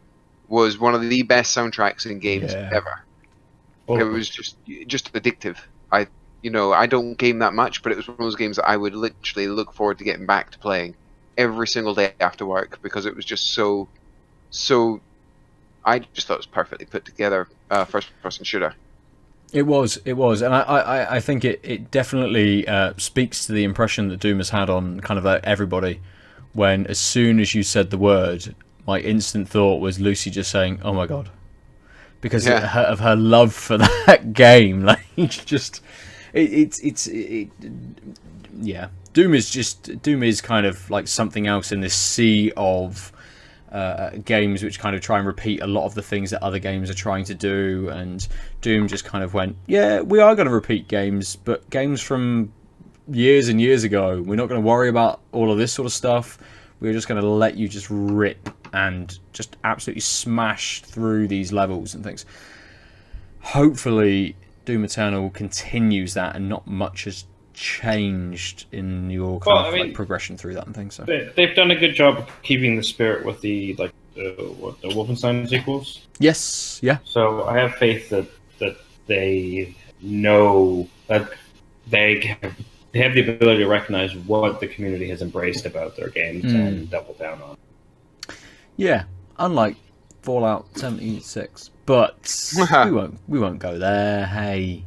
was one of the best soundtracks in games ever. It was just addictive. I don't game that much, but it was one of those games that I would literally look forward to getting back to playing every single day after work, because it was just so. I just thought it was perfectly put together first-person shooter. It was, and I think it definitely speaks to the impression that Doom has had on kind of everybody. When as soon as you said the word, my instant thought was Lucy just saying, "Oh my god," because of her love for that game. Like, just Doom is kind of like something else in this sea of games which kind of try and repeat a lot of the things that other games are trying to do, and Doom just kind of went, yeah, we are going to repeat games, but games from years and years ago. We're not going to worry about all of this sort of stuff. We're just going to let you just rip and just absolutely smash through these levels and things. Hopefully Doom Eternal continues that, and not much has changed in your like progression through that and things. So they've done a good job of keeping the spirit with the Wolfenstein sequels. Yes, yeah. So I have faith that they know that they have the ability to recognize what the community has embraced about their games and double down on. Yeah, unlike Fallout 76, but we won't go there. Hey,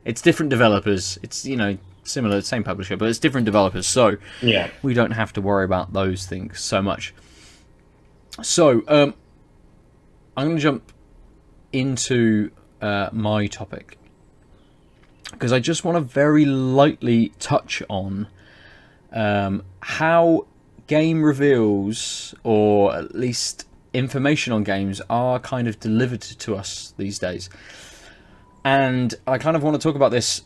it's different developers. It's, you know, similar, same publisher, but it's different developers, so yeah, we don't have to worry about those things so much. So I'm going to jump into my topic, because I just want to very lightly touch on how game reveals, or at least information on games, are kind of delivered to us these days. And I kind of want to talk about this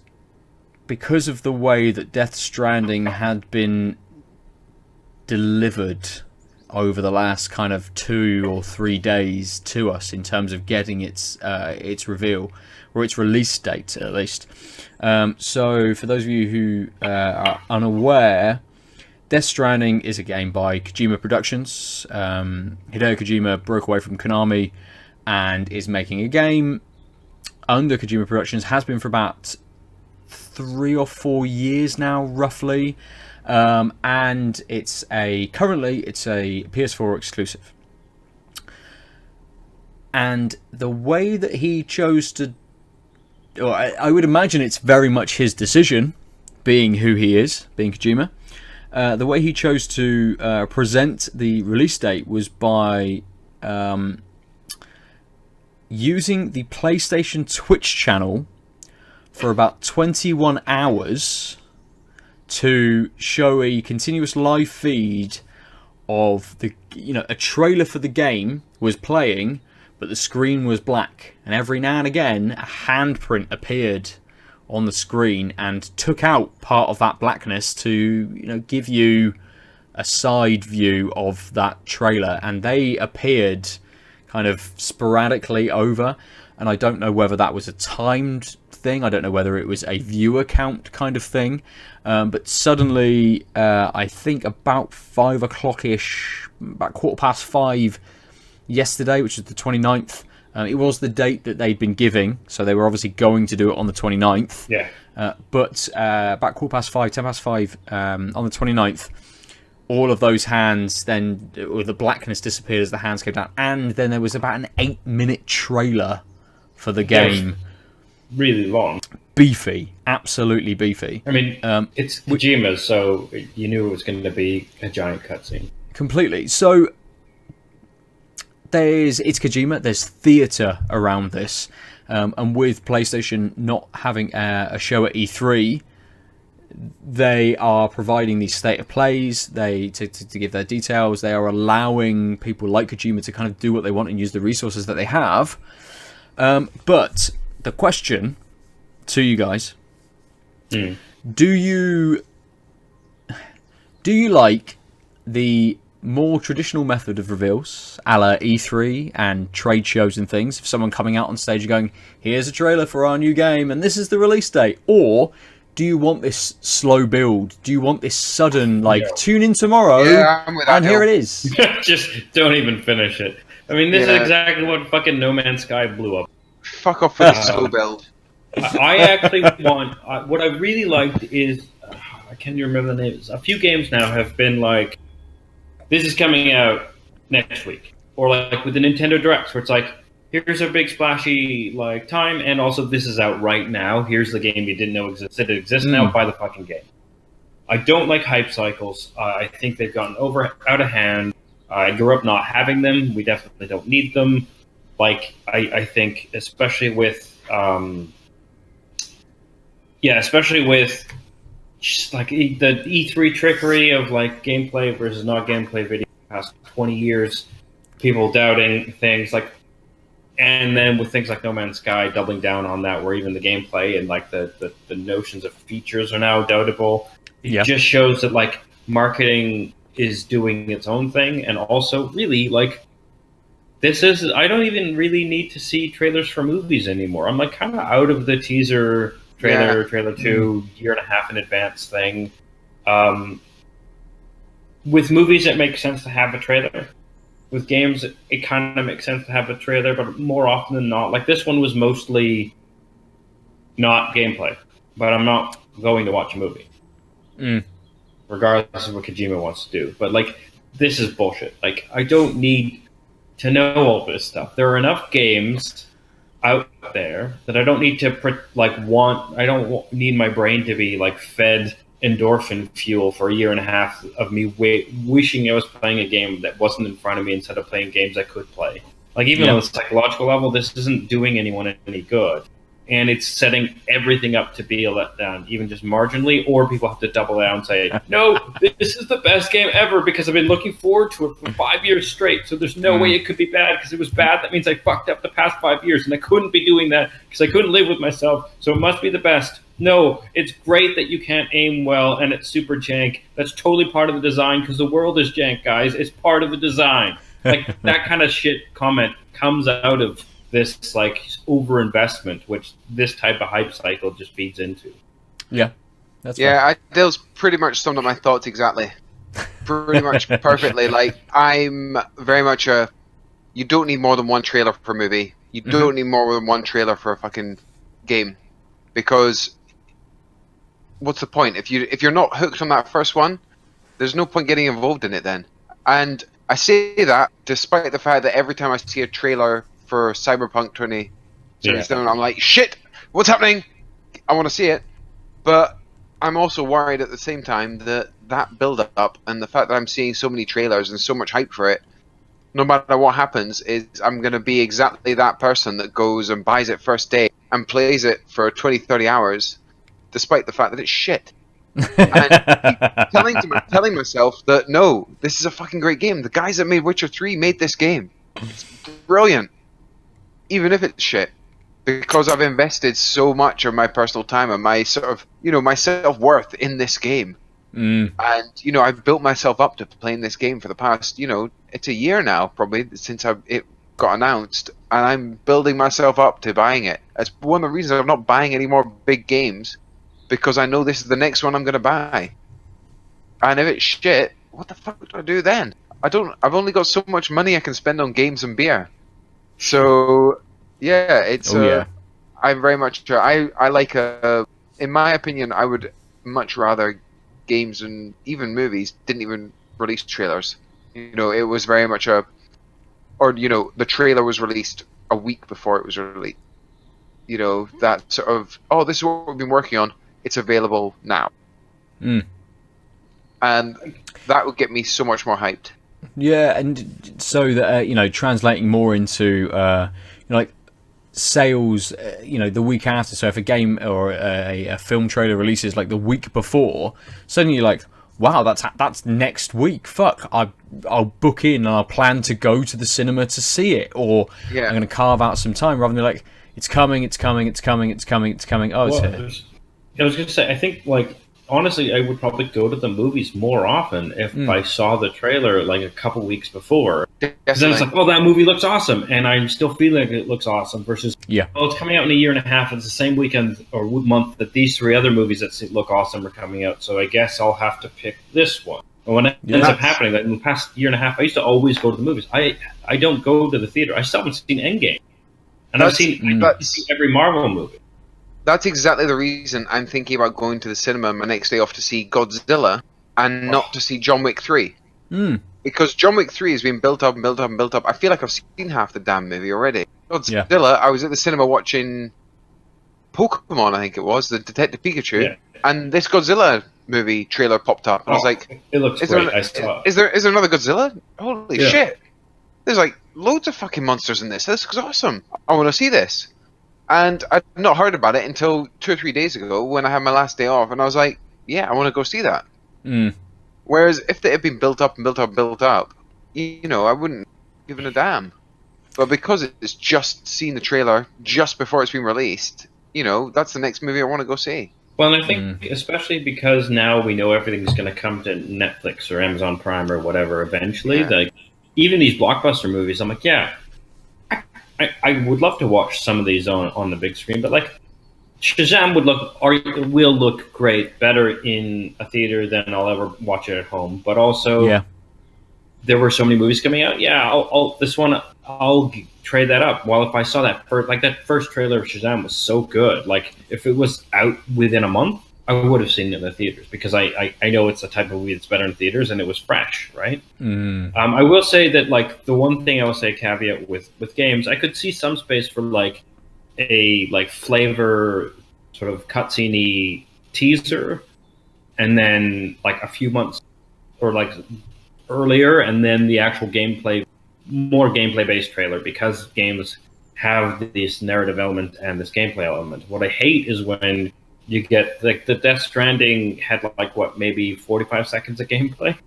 because of the way that Death Stranding had been delivered over the last kind of 2 or 3 days to us in terms of getting its reveal, or its release date at least. So for those of you who are unaware, Death Stranding is a game by Kojima Productions. Hideo Kojima broke away from Konami and is making a game under Kojima Productions. Has been for about 3 or 4 years now, roughly. And currently it's a PS4 exclusive. And the way that he chose to, or I would imagine it's very much his decision, being who he is, being Kojima. The way he chose to present the release date was by using the PlayStation Twitch channel for about 21 hours to show a continuous live feed of a trailer for the game was playing, but the screen was black, and every now and again a handprint appeared on the screen and took out part of that blackness to give you a side view of that trailer. And they appeared kind of sporadically over, and I don't know whether that was a timed thing, I don't know whether it was a viewer count kind of thing, but suddenly I think about 5 o'clock-ish, about 5:15 yesterday, which is the 29th, it was the date that they'd been giving, so they were obviously going to do it on the 29th. Yeah. But about 5:15 on the 29th, all of those hands then, or the blackness disappeared as the hands came down, and then there was about an 8-minute trailer for the game. Really long. Beefy, absolutely beefy. I mean, it's Kojima, so you knew it was going to be a giant cutscene. Completely. So it's Kojima. There's theatre around this, and with PlayStation not having a show at E3, they are providing these state of plays. To give their details, they are allowing people like Kojima to kind of do what they want and use the resources that they have. But the question to you guys: do you like the more traditional method of reveals, a la E3 and trade shows and things, of someone coming out on stage and going, here's a trailer for our new game and this is the release date? Or do you want this slow build? Do you want this sudden, tune in tomorrow and here it is? Just don't even finish it. I mean, this is exactly what fucking No Man's Sky blew up. Fuck off with the slow build. I actually want... what I really liked is... I can't even remember the names. A few games now have been like, this is coming out next week. Or like with the Nintendo Directs, where it's like, here's a big splashy time, and also this is out right now. Here's the game you didn't know existed. It exists now. Buy the fucking game. I don't like hype cycles. I think they've gotten out of hand. I grew up not having them. We definitely don't need them. I think, especially with just the E3 trickery of gameplay versus not gameplay video the past 20 years, people doubting things and then with things like No Man's Sky doubling down on that, where even the gameplay and the notions of features are now doubtable. It just shows that marketing is doing its own thing, and also really I don't even really need to see trailers for movies anymore. I'm kind of out of the teaser trailer 2, year and a half in advance thing. With movies, it makes sense to have a trailer. With games, it kind of makes sense to have a trailer, but more often than not, this one was mostly not gameplay, but I'm not going to watch a movie. Regardless of what Kojima wants to do. But, this is bullshit. I don't need to know all this stuff. There are enough games out there that I don't need to I don't need my brain to be fed endorphin fuel for a year and a half of me wishing I was playing a game that wasn't in front of me instead of playing games I could play. Even on a psychological level, this isn't doing anyone any good. and it's setting everything up to be a letdown, even just marginally, or people have to double down and say, no, this is the best game ever because I've been looking forward to it for 5 years straight, so there's no way it could be bad because it was bad. That means I fucked up the past 5 years, and I couldn't be doing that because I couldn't live with myself, so it must be the best. No, it's great that you can't aim well and it's super jank. That's totally part of the design because the world is jank, guys. It's part of the design. Like, that kind of shit comment comes out of this, like, overinvestment, which this type of hype cycle just feeds into. Yeah. That's fair. Aadil's pretty much summed up my thoughts exactly. Pretty much perfectly. Like, I'm very much you don't need more than one trailer for a movie. You don't need more than one trailer for a fucking game. Because what's the point? If you're not hooked on that first one, there's no point getting involved in it then. And I say that despite the fact that every time I see a trailer for Cyberpunk 2077, I'm like, shit, what's happening? I want to see it. But I'm also worried at the same time that build-up and the fact that I'm seeing so many trailers and so much hype for it, no matter what happens, is I'm going to be exactly that person that goes and buys it first day and plays it for 20, 30 hours, despite the fact that it's shit. And telling myself that, no, this is a fucking great game. The guys that made Witcher 3 made this game. It's brilliant. Even if it's shit. Because I've invested so much of my personal time and my sort of, my self-worth in this game. And, I've built myself up to playing this game for the past, it's a year now, probably, since it got announced. And I'm building myself up to buying it. That's one of the reasons I'm not buying any more big games. Because I know this is the next one I'm going to buy. And if it's shit, what the fuck do I do then? I've only got so much money I can spend on games and beer. So, yeah, it's... I'm very much... I like in my opinion, I would much rather games and even movies didn't even release trailers. It was very much the trailer was released a week before it was released. That sort of, this is what we've been working on. It's available now. And that would get me so much more hyped. Yeah, and so that, translating more into, like, sales, the week after. So if a game or a film trailer releases, like, the week before, suddenly you're like, wow, that's next week. Fuck, I'll book in and I'll plan to go to the cinema to see it. Or I'm going to carve out some time rather than like, it's coming. Oh, it's here. I was going to say, I think, like, honestly, I would probably go to the movies more often if I saw the trailer, like, a couple weeks before. Because then it's like, oh, that movie looks awesome, and I'm still feeling like it looks awesome, versus, it's coming out in a year and a half, and it's the same weekend or month that these three other movies that look awesome are coming out, so I guess I'll have to pick this one. And when it ends up happening, like, in the past year and a half, I used to always go to the movies. I don't go to the theater. I still haven't seen Endgame. And I've seen every Marvel movie. That's exactly the reason I'm thinking about going to the cinema my next day off to see Godzilla and not to see John Wick 3. Because John Wick 3 has been built up and built up and built up. I feel like I've seen half the damn movie already. Godzilla, I was at the cinema watching Pokemon, I think it was, the Detective Pikachu, and this Godzilla movie trailer popped up, and I was like, it looks great. I saw it. Is there another Godzilla? Holy shit. There's like loads of fucking monsters in this. This is awesome. I want to see this. And I'd not heard about it until 2 or 3 days ago when I had my last day off, and I was like, yeah, I want to go see that. Whereas if it had been built up and built up and built up, I wouldn't have given a damn. But because it's just seen the trailer just before it's been released, that's the next movie I want to go see. Well, and I think especially because now we know everything's going to come to Netflix or Amazon Prime or whatever eventually, like, even these blockbuster movies, I'm like, I would love to watch some of these on the big screen, but like Shazam will look great, better in a theater than I'll ever watch it at home. But also, there were so many movies coming out. I'll trade that up. Well, if I saw that first trailer of Shazam was so good. Like, if it was out within a month, I would have seen it in the theaters because I know it's a type of movie that's better in theaters and it was fresh, right? I will say that, like, the one thing I will say caveat with games, I could see some space for like a flavor sort of cutscene-y teaser, and then like a few months or like earlier, and then the actual more gameplay based trailer, because games have this narrative element and this gameplay element. What I hate is when you get like the Death Stranding had like what, maybe 45 seconds of gameplay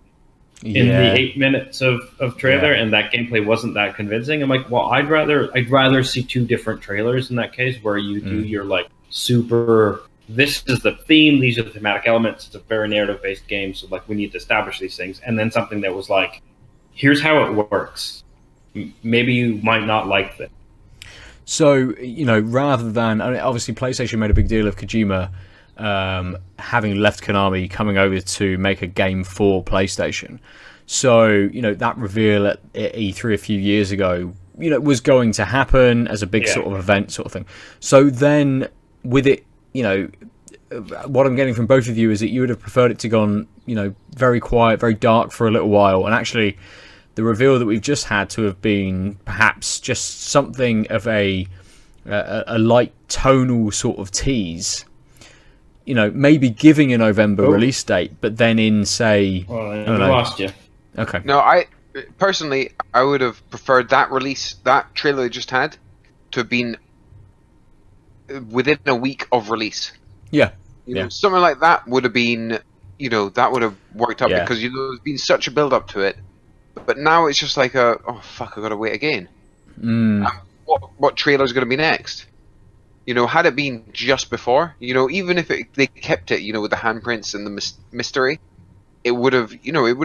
in the 8 minutes of trailer, and that gameplay wasn't that convincing. I'm like, well, I'd rather see 2 different trailers in that case, where you do your like super, this is the theme, these are the thematic elements, it's a very narrative based game, so like we need to establish these things, and then something that was like, here's how it works. Maybe you might not like this. So, rather than, obviously PlayStation made a big deal of Kojima having left Konami, coming over to make a game for PlayStation. So, that reveal at E3 a few years ago, was going to happen as a big sort of event sort of thing. So then with it, what I'm getting from both of you is that you would have preferred it to go on, very quiet, very dark for a little while. And actually, the reveal that we've just had to have been perhaps just something of a light tonal sort of tease. Maybe giving a November release date, but then in, say... Well, I lost you. Okay. No, personally, I would have preferred that trailer they just had, to have been within a week of release. Yeah. Something like that would have been, that would have worked out, because, there's been such a build-up to it. But now it's just like oh fuck, I've got to wait again. What trailer's going to be next? Had it been just before, even if they kept it, with the handprints and the mystery, it would have,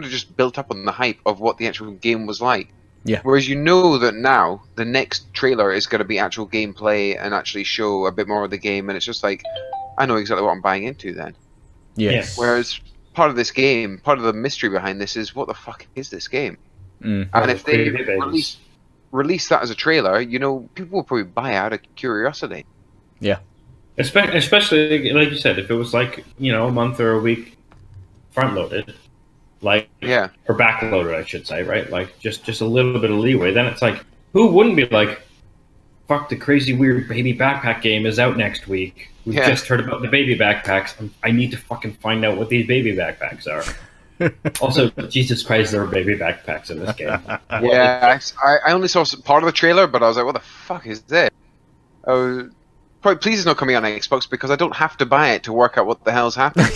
just built up on the hype of what the actual game was like. Yeah. Whereas that now the next trailer is going to be actual gameplay and actually show a bit more of the game, and it's just like, I know exactly what I'm buying into then. Yes. Whereas part of this game, part of the mystery behind this is, what the fuck is this game? And if they release that as a trailer, people will probably buy out of curiosity. Yeah. Especially, like you said, if it was like, a month or a week front-loaded, or back-loaded, I should say, right? Like, just a little bit of leeway. Then it's like, who wouldn't be like, fuck, the crazy weird baby backpack game is out next week. We've just heard about the baby backpacks. I need to fucking find out what these baby backpacks are. Also, Jesus Christ, there are baby backpacks in this game. I only saw part of the trailer, but I was like, what the fuck is this? Probably please it's not coming on Xbox, because I don't have to buy it to work out what the hell's happening.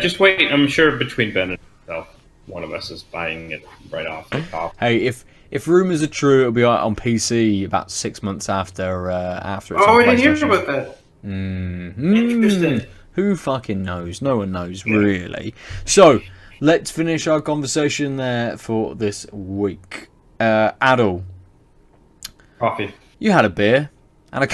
Just wait. I'm sure between Ben and myself, one of us is buying it right off the top. Hey, if rumors are true, it'll be out on PC about 6 months after it's on I didn't PlayStation. hear about that. Interesting. Who fucking knows? No one knows, really. So, let's finish our conversation there for this week. Aadil. Coffee. You had a beer. And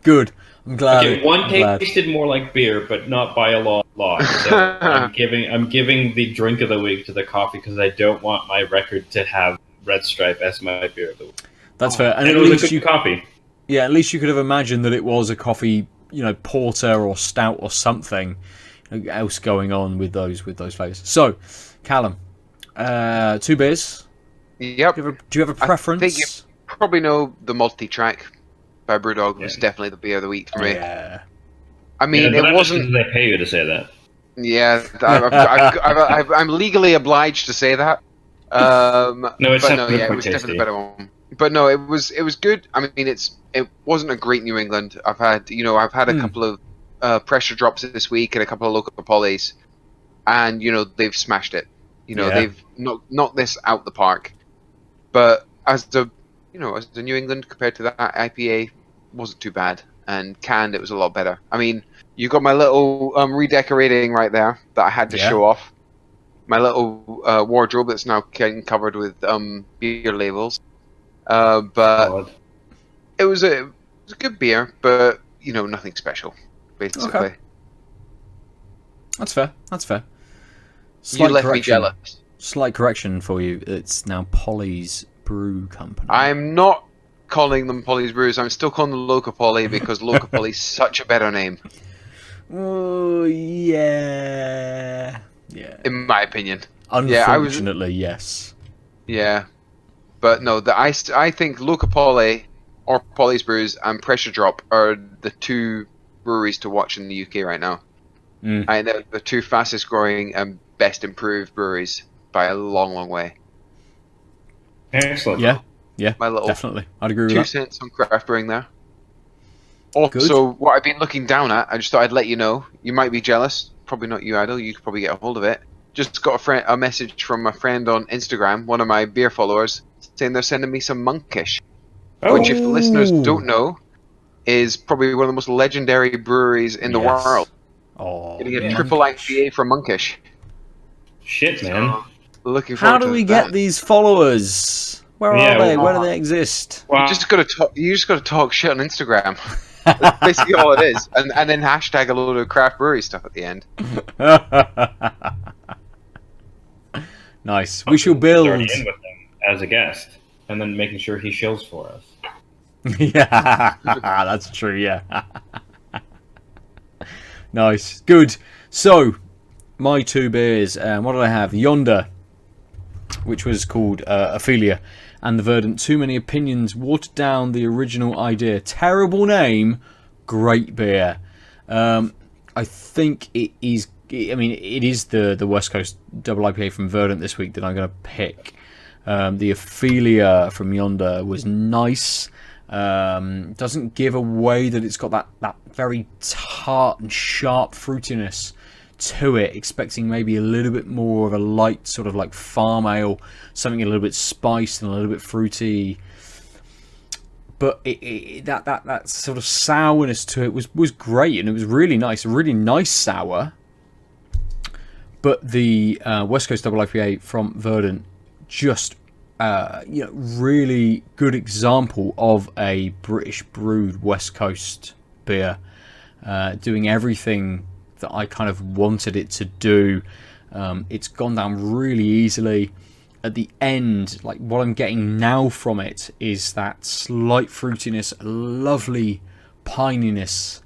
Good. I'm glad. Okay, one tasted more like beer, but not by a lot. So I'm giving the drink of the week to the coffee, because I don't want my record to have Red Stripe as my beer of the week. That's fair. And it was a good coffee. Yeah, at least you could have imagined that it was a coffee, porter or stout or something else going on with those flavors. So, Callum, 2 beers. Yep. Do you have a preference? I think you probably know the Multitrack by Brewdog was definitely the beer of the week for me. Yeah. I mean, it wasn't. They pay you to say that. Yeah, I'm legally obliged to say that. It was definitely the better one. But no, it was good. I mean, it wasn't a great New England. I've had a couple of pressure drops this week and a couple of local polys, and they've smashed it. They've knocked this out the park. But as the New England compared to that IPA, wasn't too bad, and canned it was a lot better. I mean, you got my little redecorating right there that I had to show off. My little wardrobe that's now getting covered with beer labels. But it was a good beer, but nothing special, basically. Okay. That's fair. You left me jealous. Slight correction for you. It's now Polly's Brew Company. I'm not calling them Polly's Brews. I'm still calling them Local Poly, because Local Poly's such a better name. Oh, yeah. Yeah. In my opinion. Unfortunately, yes. Yeah. But no, I think Local Poly or Polly's Brews and Pressure Drop are the 2 breweries to watch in the UK right now. And they're the 2 fastest growing and best improved breweries by a long, long way. Excellent. Yeah, yeah, My little definitely. I'd agree with 2 that. cents on craft brewing there. Also, what I've been looking down at, I just thought I'd let you know. You might be jealous. Probably not you, Aadil. You could probably get a hold of it. Just got a message from a friend on Instagram, one of my beer followers, saying they're sending me some Monkish. Oh. Which, if the listeners don't know, is probably one of the most legendary breweries in the world. Oh, Getting a yeah. triple IPA from Monkish. Shit, man. Looking forward How to do we that. get these followers? Where Yeah, are they? well- Where do they exist? Wow. You just got to talk shit on Instagram. That's basically all it is, and then hashtag a load of craft brewery stuff at the end. Nice. We shall build. Starting in with him as a guest, and then making sure he shills for us. Yeah, that's true. Yeah. Nice. Good. So, my 2 beers. What did I have? Yonder, which was called Ophelia, and the Verdant. Too Many Opinions watered down the original idea. Terrible name, great beer. I think it is. I mean, it is the West Coast double IPA from Verdant this week that I'm going to pick. The Ophelia from Yonder was nice. Doesn't give away that it's got that very tart and sharp fruitiness to it, expecting maybe a little bit more of a light sort of like farm ale, something a little bit spiced and a little bit fruity. But that sort of sourness to it was great, and it was really nice, a really nice sour. But the West Coast double IPA from Verdant, just really good example of a British brewed West Coast beer, doing everything that I kind of wanted it to do. It's gone down really easily. At the end, like what I'm getting now from it is that slight fruitiness, lovely pininess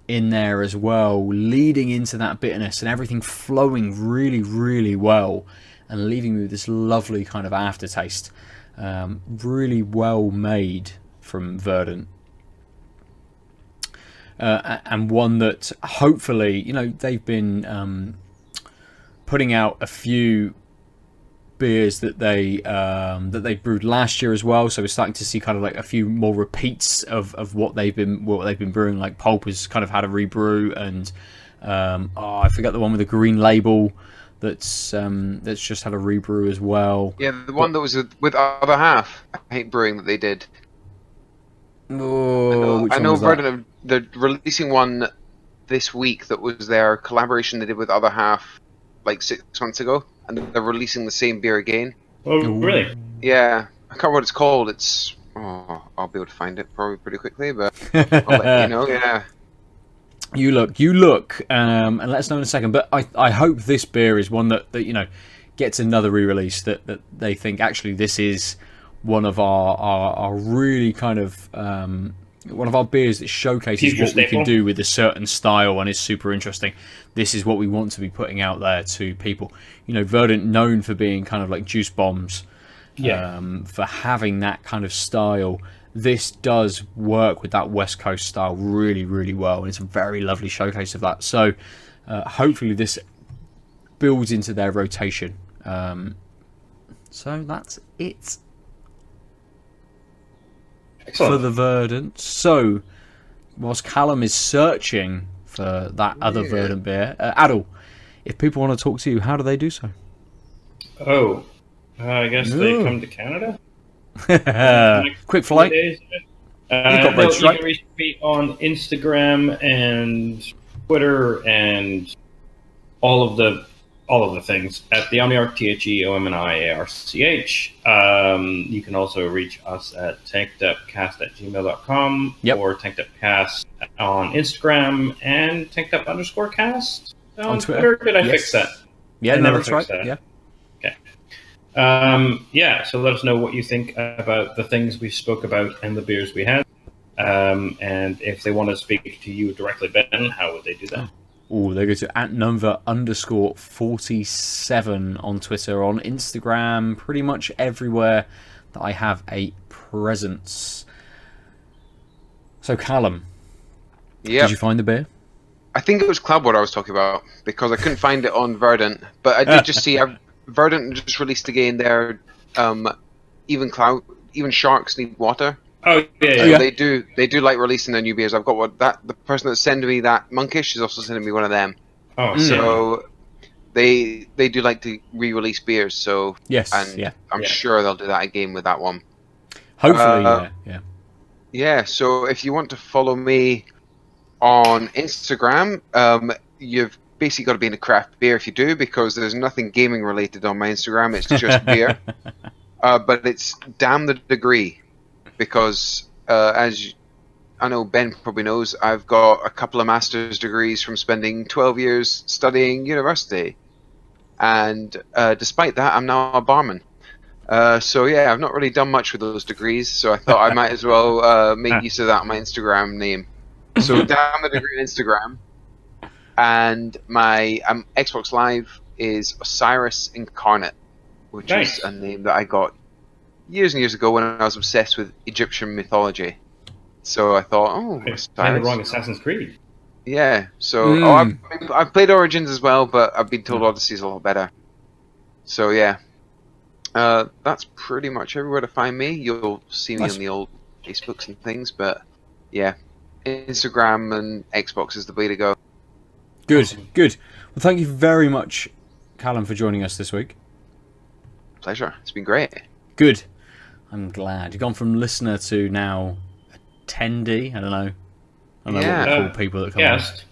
in there as well, leading into that bitterness, and everything flowing really, really well, and leaving me with this lovely kind of aftertaste. Really well made from Verdant. And one that hopefully, they've been putting out a few beers that they brewed last year as well, so we're starting to see kind of like a few more repeats of what they've been brewing. Like Pulp has kind of had a rebrew, and I forget the one with the green label that's just had a rebrew as well. Yeah, the one that was with Other Half. I hate brewing that they did. Oh, I know Verdant, they're releasing one this week that was their collaboration they did with Other Half like 6 months ago, and they're releasing the same beer again. Oh, really? Yeah, I can't remember what it's called. I'll be able to find it probably pretty quickly, but I'll let you know. Yeah. You look, and let us know in a second. But I hope this beer is one that gets another re-release. That they think actually this is one of our really kind of one of our beers that showcases Future what we staple. can do with a certain style and is super interesting. This is what we want to be putting out there to people. Verdant known for being kind of like juice bombs, for having that kind of style. This does work with that West Coast style really, really well, and it's a very lovely showcase of that. So hopefully this builds into their rotation. So that's it. Excellent. For the Verdant. So, whilst Callum is searching for that other Verdant beer, Aadil, if people want to talk to you, how do they do so? Oh, I guess they come to Canada. Quick flight. You've got Red Stripe. You can reach me on Instagram and Twitter and all of the things at the Omniarch, TheOmniarch. You can also reach us at tankedupcast@gmail.com or tankedupcast on Instagram and tankedup_cast on Twitter. Did I fix that? Yeah, I never that's right. fixed that. Yeah. Okay. So let us know what you think about the things we spoke about and the beers we had. And if they want to speak to you directly, Ben, how would they do that? Oh, they go to @number_47 on Twitter, on Instagram, pretty much everywhere that I have a presence. So, Callum, did you find the beer? I think it was Cloudwater I was talking about, because I couldn't find it on Verdant, but I did just see Verdant just released again their even sharks need water. Oh yeah, So yeah. they do like releasing their new beers. I've got the person that's sending me that Monkish is also sending me one of them. Oh, So they do like to re-release beers. So Yes, and yeah. I'm sure they'll do that again with that one. Hopefully, yeah. Yeah. So if you want to follow me on Instagram, you've basically got to be in a craft beer if you do, because there's nothing gaming related on my Instagram. It's just beer. But it's Damn the Degree, because as I know Ben probably knows, I've got a couple of master's degrees from spending 12 years studying university, and despite that, I'm now a barman. So yeah, I've not really done much with those degrees, so I thought I might as well make use of that on my Instagram name. So Damn the Degree on Instagram, and my Xbox Live is Osiris Incarnate, which is a name that I got years and years ago when I was obsessed with Egyptian mythology. So I thought, Osiris. Playing the wrong Assassin's Creed. Yeah. So I've played Origins as well, but I've been told Odyssey's a lot better. So yeah, that's pretty much everywhere to find me. You'll see me on the old Facebooks and things, but yeah, Instagram and Xbox is the way to go. Good. Well, thank you very much, Callum, for joining us this week. Pleasure. It's been great. Good. I'm glad. You've gone from listener to now attendee. I don't know what we call people that come guest.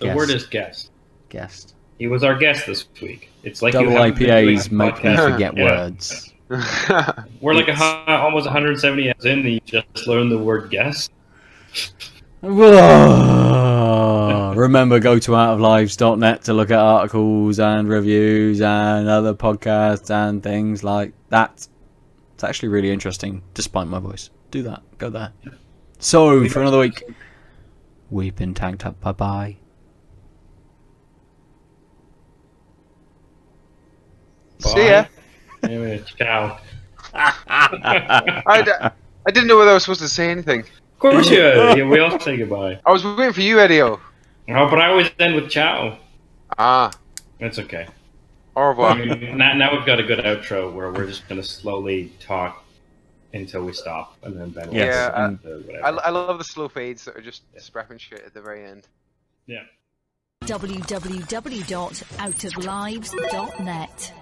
on. The word is guest. Guest. He was our guest this week. It's like Double you haven't been doing IPAs a make me podcast. forget words. We're like almost 170 episodes in, and you just learned the word guest. Remember, go to outoflives.net to look at articles and reviews and other podcasts and things like that. It's actually really interesting, despite my voice. Do that. Go there. So, for another week, we've been tagged up. Bye-bye. See ya. Anyway, ciao. I didn't know whether I was supposed to say anything. Of course you did. We all say goodbye. I was waiting for you, Eddie. Oh, but I always end with ciao. Ah. That's okay. Au revoir. Now we've got a good outro where we're just going to slowly talk until we stop, and then Ben will whatever. I love the slow fades that are just scrapping shit at the very end. Yeah. www.outoflives.net